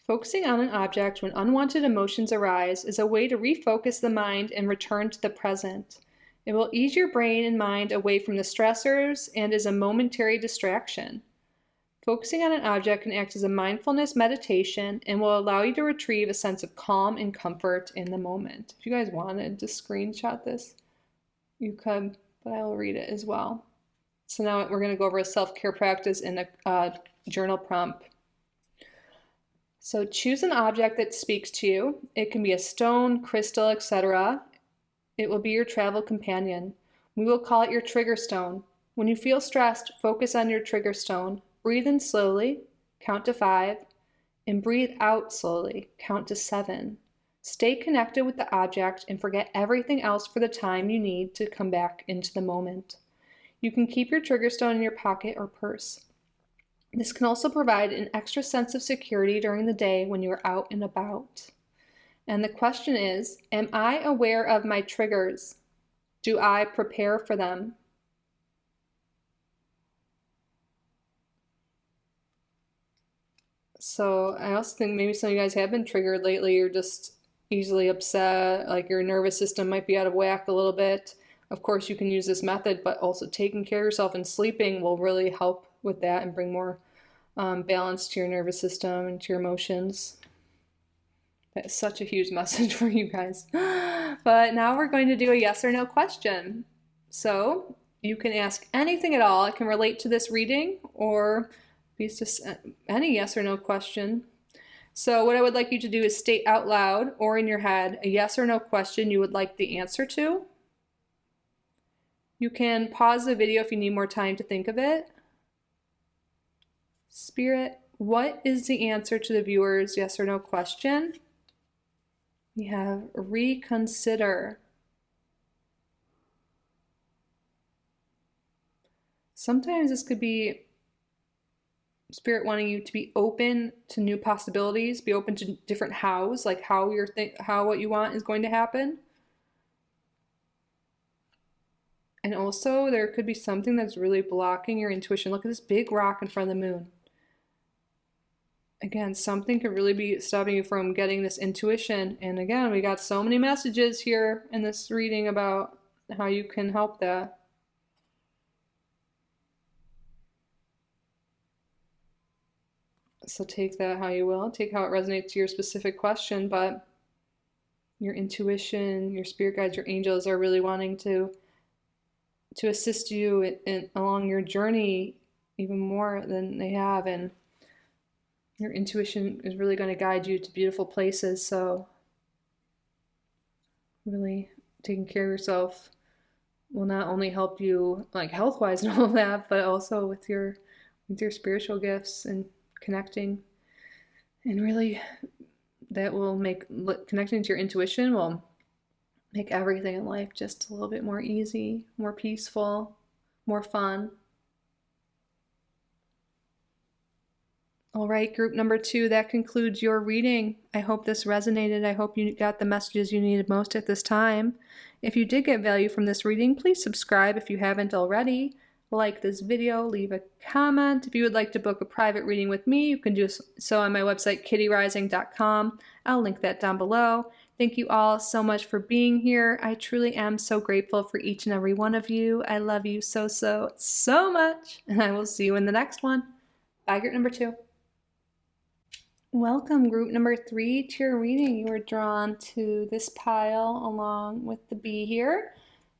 Focusing on an object when unwanted emotions arise is a way to refocus the mind and return to the present. It will ease your brain and mind away from the stressors and is a momentary distraction. Focusing on an object can act as a mindfulness meditation and will allow you to retrieve a sense of calm and comfort in the moment. If you guys wanted to screenshot this, you could, but I will read it as well. So now we're going to go over a self-care practice and a journal prompt. So choose an object that speaks to you. It can be a stone, crystal, etc. It will be your travel companion. We will call it your trigger stone. When you feel stressed, focus on your trigger stone. Breathe in slowly, count to 5, and breathe out slowly, count to 7. Stay connected with the object and forget everything else for the time you need to come back into the moment. You can keep your trigger stone in your pocket or purse. This can also provide an extra sense of security during the day when you are out and about. And the question is, am I aware of my triggers? Do I prepare for them? So I also think maybe some of you guys have been triggered lately. You're just easily upset, like your nervous system might be out of whack a little bit. Of course, you can use this method, but also taking care of yourself and sleeping will really help with that and bring more balance to your nervous system and to your emotions. That's such a huge message for you guys. But now we're going to do a yes or no question. So you can ask anything at all. It can relate to this reading, or it's just any yes or no question. So what I would like you to do is state out loud or in your head a yes or no question you would like the answer to. You can pause the video if you need more time to think of it. Spirit, what is the answer to the viewer's yes or no question? We have reconsider. Sometimes this could be Spirit wanting you to be open to new possibilities, be open to different hows, like how what you want is going to happen. And also there could be something that's really blocking your intuition. Look at this big rock in front of the moon. Again, something could really be stopping you from getting this intuition. And again, we got so many messages here in this reading about how you can help that. So take that how you will. Take how it resonates to your specific question, but your intuition, your spirit guides, your angels are really wanting to assist you along your journey even more than they have. And your intuition is really going to guide you to beautiful places. So really taking care of yourself will not only help you like health-wise and all of that, but also with your spiritual gifts and connecting. And really that will make connecting to your intuition will make everything in life just a little bit more easy, more peaceful, more fun. All right, group number 2, that concludes your reading. I hope this resonated. I hope you got the messages you needed most at this time. If you did get value from this reading, please subscribe if you haven't already. Like this video, leave a comment. If you would like to book a private reading with me, you can do so on my website, kittyoutsidethebox.com. I'll link that down below. Thank you all so much for being here. I truly am so grateful for each and every one of you. I love you so, so, so much. And I will see you in the next one. Bye, group number 2. Welcome, group number 3, to your reading. You were drawn to this pile along with the bee here.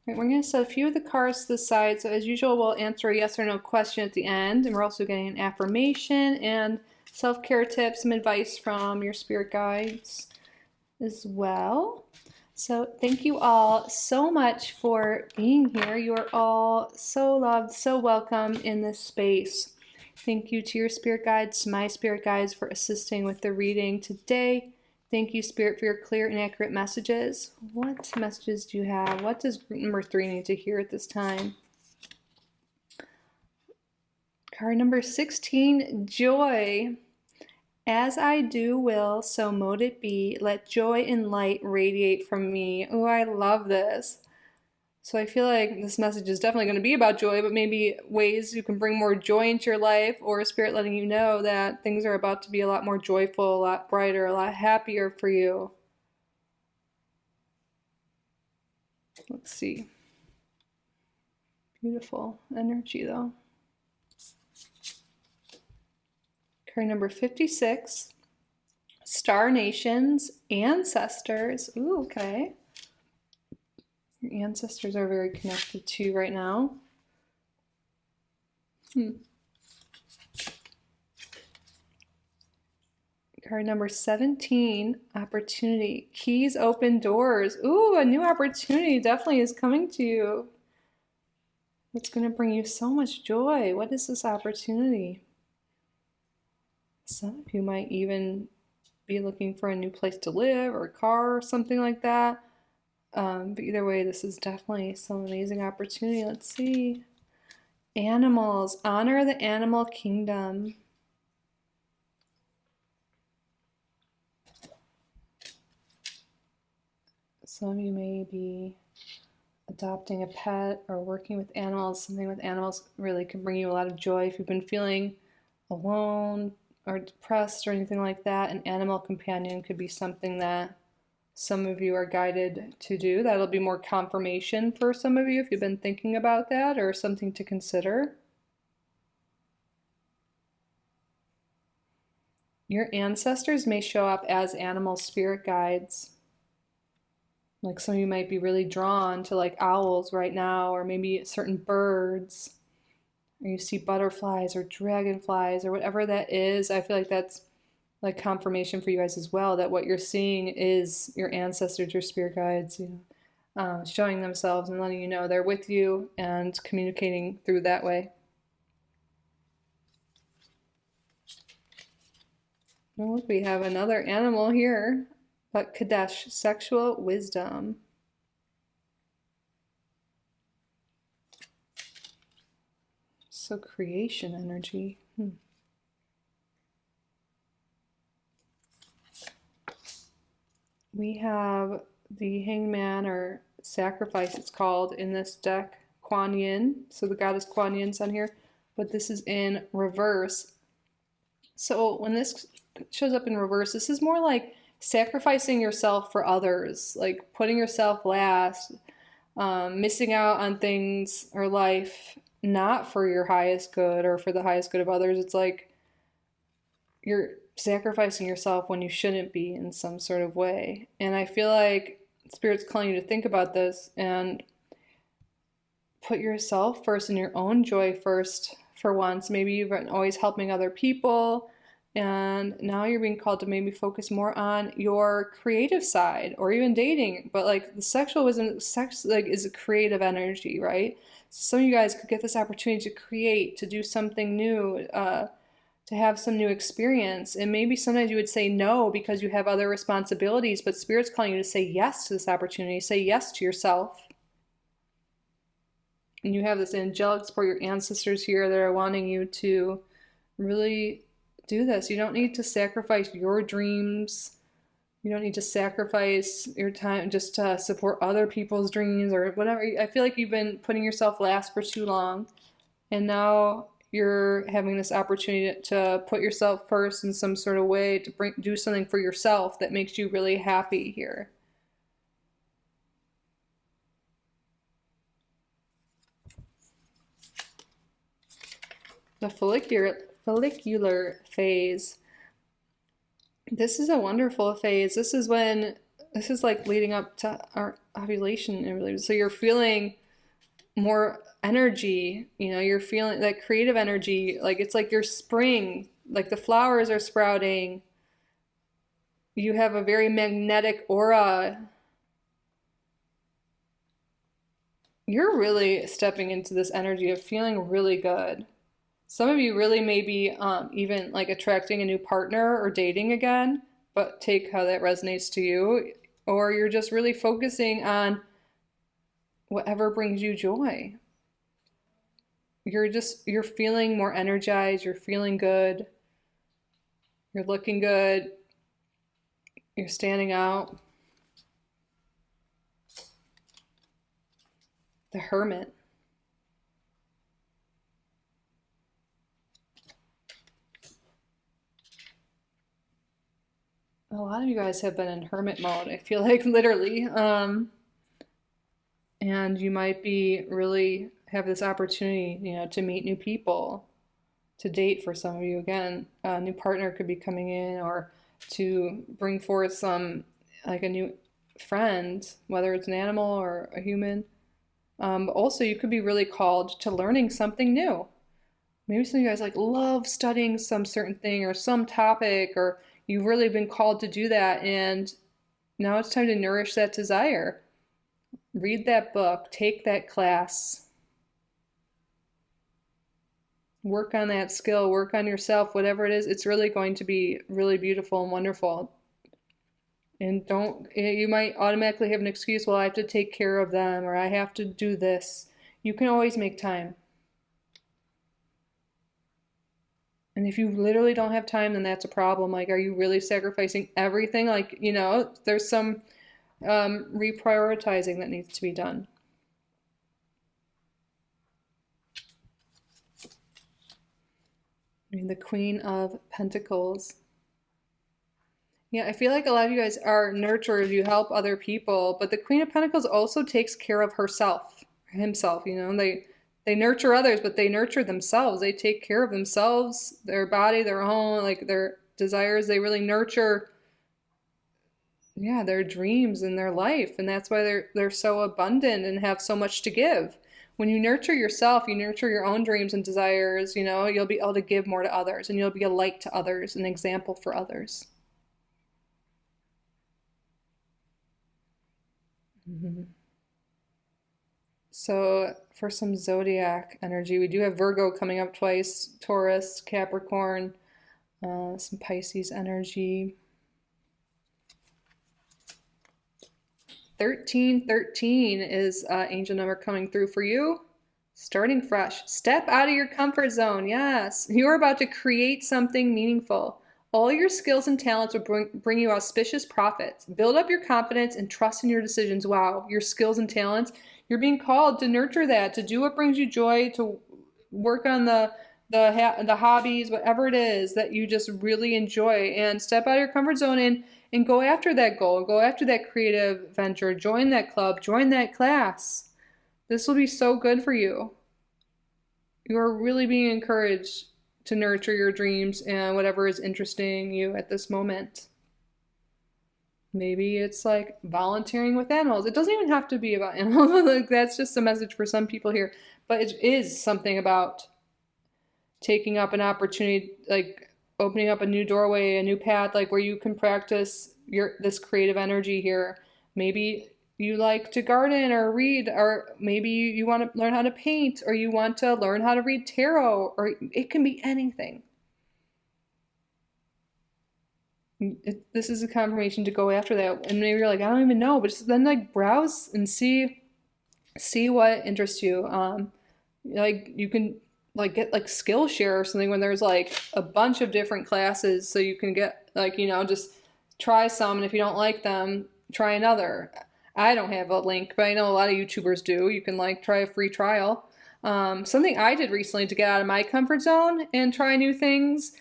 Right, we're going to set a few of the cards to the side. So as usual, we'll answer a yes or no question at the end. And we're also getting an affirmation and self-care tips, some advice from your spirit guides as well. So thank you all so much for being here. You are all so loved, so welcome in this space. Thank you to your spirit guides, my spirit guides, for assisting with the reading today. Thank you, Spirit, for your clear and accurate messages. What messages do you have? What does group number 3 need to hear at this time? Card number 16, joy. As I do will, so mote it be. Let joy and light radiate from me. Oh, I love this. So I feel like this message is definitely going to be about joy, but maybe ways you can bring more joy into your life, or Spirit letting you know that things are about to be a lot more joyful, a lot brighter, a lot happier for you. Let's see. Beautiful energy though. Card number 56, Star Nations, Ancestors. Ooh, okay. Your ancestors are very connected to you right now. Card number 17, opportunity. Keys open doors. Ooh, a new opportunity definitely is coming to you. It's going to bring you so much joy. What is this opportunity? Some of you might even be looking for a new place to live or a car or something like that. But either way, this is definitely some amazing opportunity. Let's see. Animals. Honor the animal kingdom. Some of you may be adopting a pet or working with animals. Something with animals really can bring you a lot of joy. If you've been feeling alone or depressed or anything like that, an animal companion could be something that some of you are guided to do. That'll be more confirmation for some of you if you've been thinking about that, or something to consider. Your ancestors may show up as animal spirit guides. Like some of you might be really drawn to like owls right now, or maybe certain birds, or you see butterflies or dragonflies or whatever that is. I feel like that's like confirmation for you guys as well, that what you're seeing is your ancestors, your spirit guides, showing themselves and letting you know they're with you and communicating through that way. Oh, look, we have another animal here, but Kadesh, sexual wisdom. So creation energy. We have the hangman, or sacrifice it's called in this deck, Kuan Yin. So the goddess Kuan Yin's on here, but this is in reverse. So when this shows up in reverse, this is more like sacrificing yourself for others, like putting yourself last, missing out on things or life, not for your highest good or for the highest good of others. It's like you're sacrificing yourself when you shouldn't be in some sort of way. And I feel like Spirit's calling you to think about this and put yourself first and your own joy first for once. Maybe you've been always helping other people, and now you're being called to maybe focus more on your creative side, or even dating. But like the sexual wisdom, sex like is a creative energy, right? So some of you guys could get this opportunity to create, to do something new, to have some new experience. And maybe sometimes you would say no because you have other responsibilities, but Spirit's calling you to say yes to this opportunity, say yes to yourself. And you have this angelic support, your ancestors here that are wanting you to really do this. You don't need to sacrifice your dreams. You don't need to sacrifice your time just to support other people's dreams or whatever. I feel like you've been putting yourself last for too long, and now you're having this opportunity to put yourself first in some sort of way, to do something for yourself that makes you really happy here. The follicular phase. This is a wonderful phase. This is like leading up to our ovulation. So you're feeling more energy, you're feeling that creative energy, like it's like your spring, like the flowers are sprouting. You have a very magnetic aura. You're really stepping into this energy of feeling really good. Some of you really may be even like attracting a new partner or dating again, but take how that resonates to you. Or you're just really focusing on whatever brings you joy. You're feeling more energized, you're feeling good, you're looking good, you're standing out. The Hermit. A lot of you guys have been in hermit mode, I feel like, literally. And you might be really have this opportunity, to meet new people, to date for some of you. Again, a new partner could be coming in, or to bring forth some, like a new friend, whether it's an animal or a human. But also you could be really called to learning something new. Maybe some of you guys like love studying some certain thing or some topic, or you've really been called to do that, and now it's time to nourish that desire. Read that book, take that class, work on that skill, work on yourself, whatever it is. It's really going to be really beautiful and wonderful. And you might automatically have an excuse, well, I have to take care of them, or I have to do this. You can always make time. And if you literally don't have time, then that's a problem. Like, are you really sacrificing everything? Like, there's some reprioritizing that needs to be done. The Queen of Pentacles. Yeah, I feel like a lot of you guys are nurturers. You help other people, but the Queen of Pentacles also takes care of himself. They nurture others, but they nurture themselves. They take care of themselves, their body, their home, like their desires, they really nurture, yeah, their dreams and their life. And that's why they're so abundant and have so much to give. When you nurture yourself, you nurture your own dreams and desires, you know, you'll be able to give more to others, and you'll be a light to others, an example for others. Mm-hmm. So for some zodiac energy, we do have Virgo coming up twice, Taurus, Capricorn, some Pisces energy. 1313 is angel number coming through for you. Starting fresh. Step out of your comfort zone. Yes. You are about to create something meaningful. All your skills and talents will bring you auspicious profits. Build up your confidence and trust in your decisions. Wow, your skills and talents. You're being called to nurture that, to do what brings you joy, to work on the hobbies, whatever it is that you just really enjoy, and step out of your comfort zone and go after that goal, go after that creative venture, join that club, join that class. This will be so good for you. You are really being encouraged to nurture your dreams and whatever is interesting you at this moment. Maybe it's like volunteering with animals. It doesn't even have to be about animals. Like, that's just a message for some people here. But it is something about taking up an opportunity, like opening up a new doorway, a new path, like where you can practice this creative energy here. Maybe you like to garden or read, or maybe you want to learn how to paint, or you want to learn how to read tarot, or it can be anything. This is a confirmation to go after that. And maybe you're like, I don't even know, but just then like browse and see what interests you. Like you can like get like Skillshare or something when there's like a bunch of different classes, so you can get like, you know, just try some, and if you don't like them, try another. I don't have a link, but I know a lot of YouTubers do. You can like try a free trial. Something I did recently to get out of my comfort zone and try new things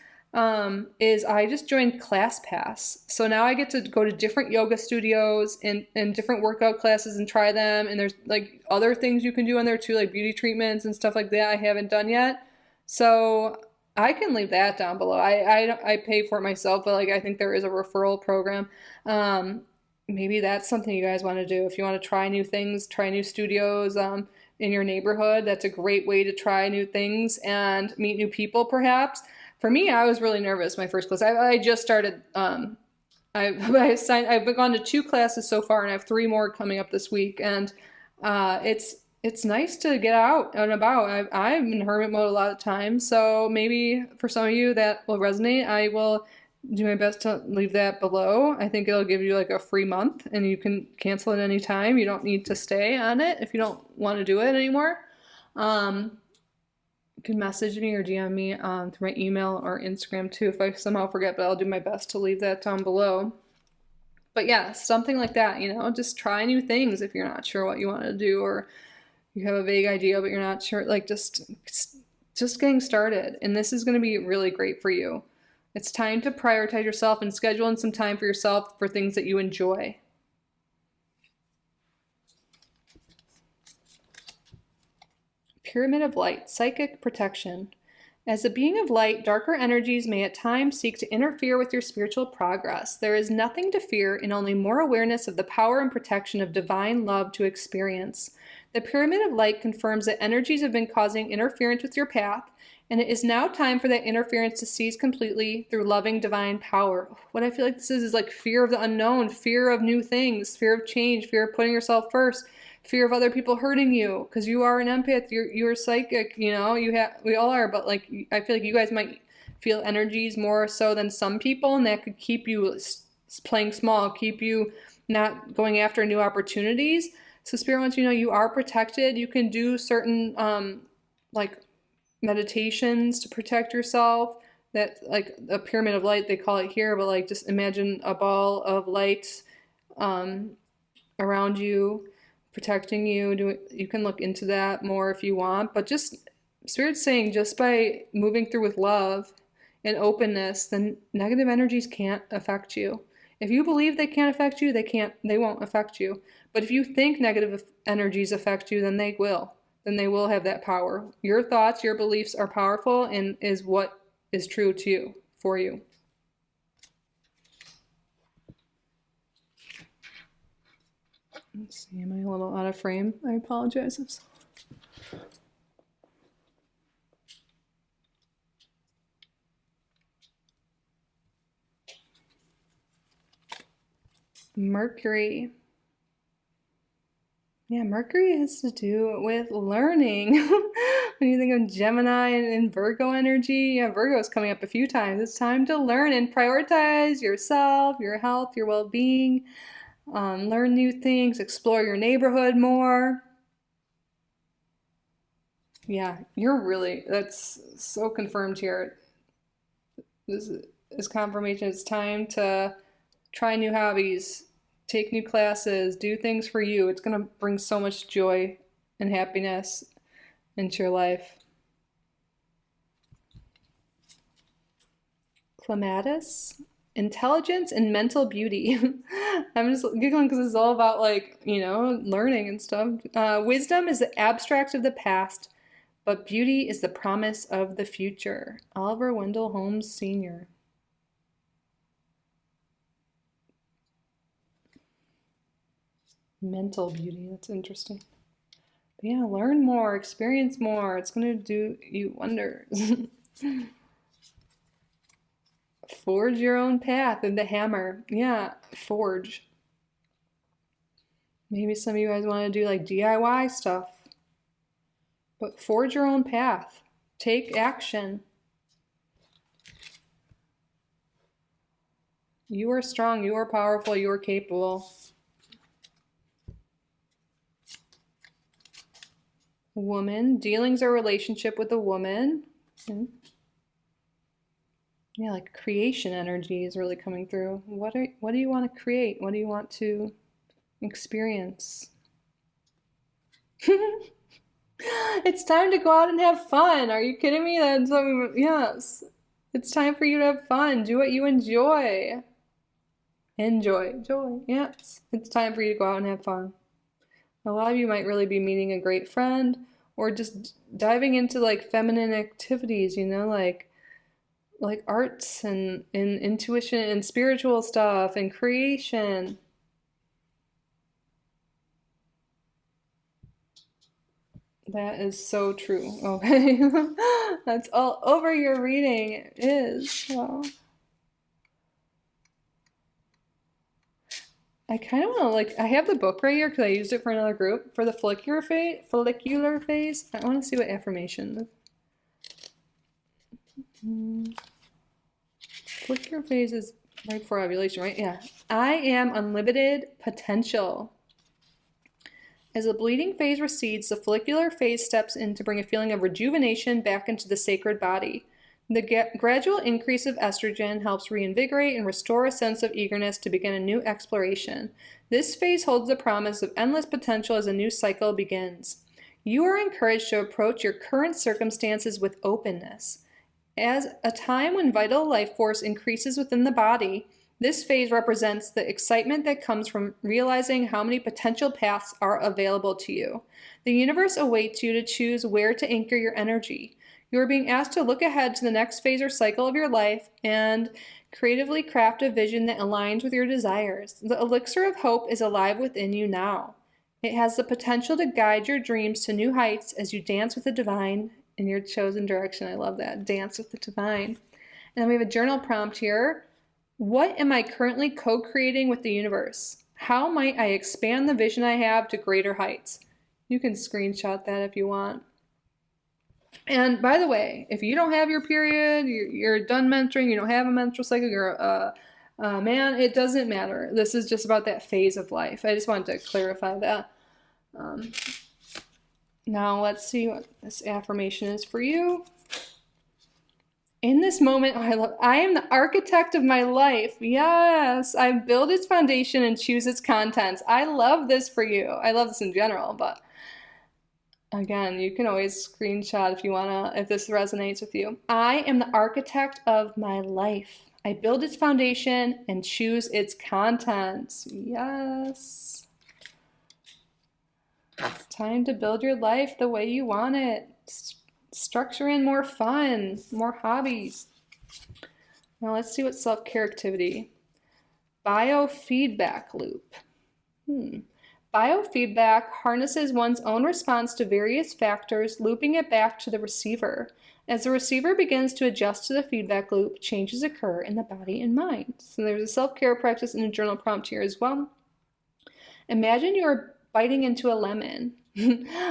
is I just joined ClassPass. So now I get to go to different yoga studios and different workout classes and try them. And there's like other things you can do on there too, like beauty treatments and stuff like that I haven't done yet. So I can leave that down below. I pay for it myself, but like I think there is a referral program. Maybe that's something you guys want to do. If you want to try new things, try new studios in your neighborhood, that's a great way to try new things and meet new people perhaps. For me, I was really nervous my first class. I just started, I've gone to 2 classes so far, and I have 3 more coming up this week. And it's nice to get out and about. I'm in hermit mode a lot of times, so maybe for some of you that will resonate. I will do my best to leave that below. I think it'll give you like a free month, and you can cancel at any time. You don't need to stay on it if you don't want to do it anymore. You can message me or DM me through my email or Instagram too if I somehow forget, but I'll do my best to leave that down below. But yeah, something like that, you know, just try new things if you're not sure what you want to do, or you have a vague idea but you're not sure, like just getting started. And this is going to be really great for you. It's time to prioritize yourself and schedule in some time for yourself for things that you enjoy. Pyramid of Light, Psychic Protection. As a being of light, darker energies may at times seek to interfere with your spiritual progress. There is nothing to fear and only more awareness of the power and protection of divine love to experience. The Pyramid of Light confirms that energies have been causing interference with your path, and it is now time for that interference to cease completely through loving divine power. What I feel like this is like fear of the unknown, fear of new things, fear of change, fear of putting yourself first, fear of other people hurting you, because you are an empath, you're psychic, you know, we all are, but like I feel like you guys might feel energies more so than some people, and that could keep you playing small, keep you not going after new opportunities. So Spirit wants you to know you are protected. You can do certain like meditations to protect yourself, that like a pyramid of light they call it here, but like just imagine a ball of light around you protecting you. You can look into that more if you want, but just Spirit's saying just by moving through with love and openness, then negative energies can't affect you. If you believe they can't affect you, they won't affect you. But if you think negative energies affect you, then they will. Then they will have that power. Your thoughts, your beliefs are powerful and is what is true to you, for you. Let's see, am I a little out of frame? I apologize. Mercury. Yeah, Mercury has to do with learning. When you think of Gemini and Virgo energy, yeah, Virgo is coming up a few times. It's time to learn and prioritize yourself, your health, your well-being. Learn new things, explore your neighborhood more. Yeah, that's so confirmed here. This is confirmation. It's time to try new hobbies, take new classes, do things for you. It's going to bring so much joy and happiness into your life. Clematis, intelligence and mental beauty. I'm just giggling because it's all about learning and stuff. Wisdom is the abstract of the past, but beauty is the promise of the future. Oliver Wendell Holmes Sr. Mental beauty, that's interesting. But yeah, learn more, experience more. It's going to do you wonders. Forge your own path in the hammer. Yeah, forge. Maybe some of you guys want to do like DIY stuff. But forge your own path. Take action. You are strong, you are powerful, you are capable. Woman, dealings or relationship with a woman. Yeah, like creation energy is really coming through. What do you want to create? What do you want to experience? It's time to go out and have fun. Are you kidding me? Yes. It's time for you to have fun. Do what you enjoy. Enjoy. Joy. Yes. It's time for you to go out and have fun. A lot of you might really be meeting a great friend or just diving into like feminine activities, like arts and intuition and spiritual stuff and creation. That is so true. Okay. That's all over your reading. It is. Well, I kind of want to I have the book right here because I used it for another group for the follicular phase. I want to see what affirmation. Follicular phase is right before ovulation, right? Yeah. I am unlimited potential. As the bleeding phase recedes, the follicular phase steps in to bring a feeling of rejuvenation back into the sacred body. The gradual increase of estrogen helps reinvigorate and restore a sense of eagerness to begin a new exploration. This phase holds the promise of endless potential as a new cycle begins. You are encouraged to approach your current circumstances with openness. As a time when vital life force increases within the body, this phase represents the excitement that comes from realizing how many potential paths are available to you. The universe awaits you to choose where to anchor your energy. You are being asked to look ahead to the next phase or cycle of your life and creatively craft a vision that aligns with your desires. The elixir of hope is alive within you now. It has the potential to guide your dreams to new heights as you dance with the divine in your chosen direction. I love that. Dance with the divine. And then we have a journal prompt here. What am I currently co-creating with the universe? How might I expand the vision I have to greater heights? You can screenshot that if you want. And by the way, if you don't have your period, you're done menstruating, you don't have a menstrual cycle, you're a man, it doesn't matter. This is just about that phase of life. I just wanted to clarify that. Now let's see what this affirmation is for you. In this moment, I am the architect of my life. Yes, I build its foundation and choose its contents. I love this for you. I love this in general, but again, you can always screenshot if you wanna, if this resonates with you. I am the architect of my life. I build its foundation and choose its contents. Yes. It's time to build your life the way you want it. Structure in more fun, more hobbies. Now let's see what self-care activity. Biofeedback loop. Biofeedback harnesses one's own response to various factors, looping it back to the receiver. As the receiver begins to adjust to the feedback loop, changes occur in the body and mind. So there's a self-care practice and a journal prompt here as well. Imagine you're biting into a lemon.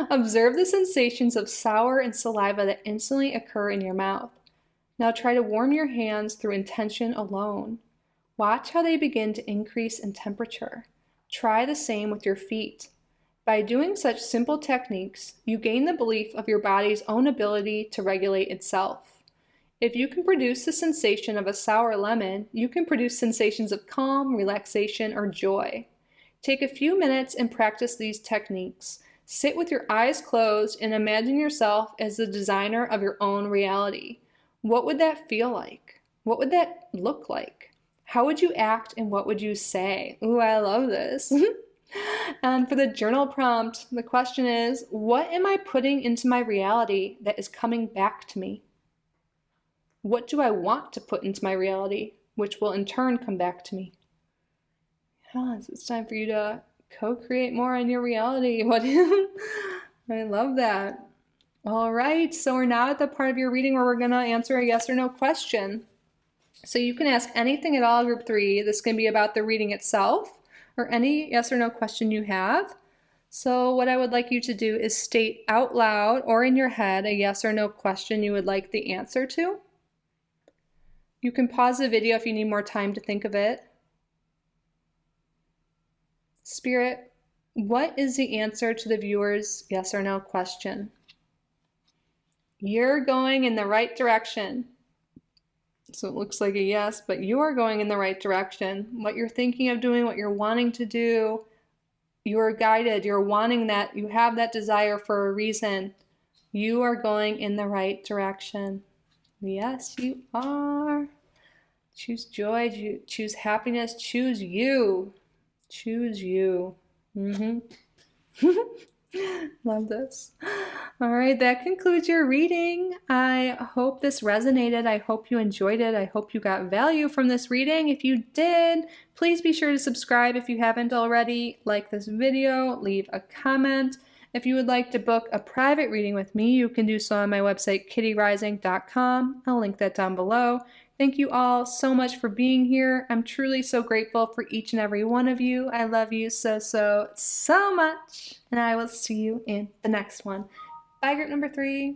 Observe the sensations of sour and saliva that instantly occur in your mouth. Now try to warm your hands through intention alone. Watch how they begin to increase in temperature. Try the same with your feet. By doing such simple techniques, you gain the belief of your body's own ability to regulate itself. If you can produce the sensation of a sour lemon, you can produce sensations of calm, relaxation, or joy. Take a few minutes and practice these techniques. Sit with your eyes closed and imagine yourself as the designer of your own reality. What would that feel like? What would that look like? How would you act and what would you say? Ooh, I love this. And for the journal prompt, the question is, what am I putting into my reality that is coming back to me? What do I want to put into my reality, which will in turn come back to me? Yes, it's time for you to co-create more in your reality. I love that. All right, so we're now at the part of your reading where we're going to answer a yes or no question. So you can ask anything at all, group 3. This can be about the reading itself or any yes or no question you have. So what I would like you to do is state out loud or in your head a yes or no question you would like the answer to. You can pause the video if you need more time to think of it. Spirit, what is the answer to the viewer's yes or no question? You're going in the right direction. So it looks like a yes, but you are going in the right direction. What you're thinking of doing, what you're wanting to do, you are guided. You're wanting that. You have that desire for a reason. You are going in the right direction. Yes, you are. Choose joy, choose happiness, choose you. Choose you. Love this. All right, that concludes your reading. I hope this resonated. I hope you enjoyed it. I hope you got value from this reading. If you did, please be sure to subscribe if you haven't already. Like this video, leave a comment. If you would like to book a private reading with me, you can do so on my website, kittyoutsidethebox.com. I'll link that down below. Thank you all so much for being here. I'm truly so grateful for each and every one of you. I love you so much. And I will see you in the next one. Bye, group number 3.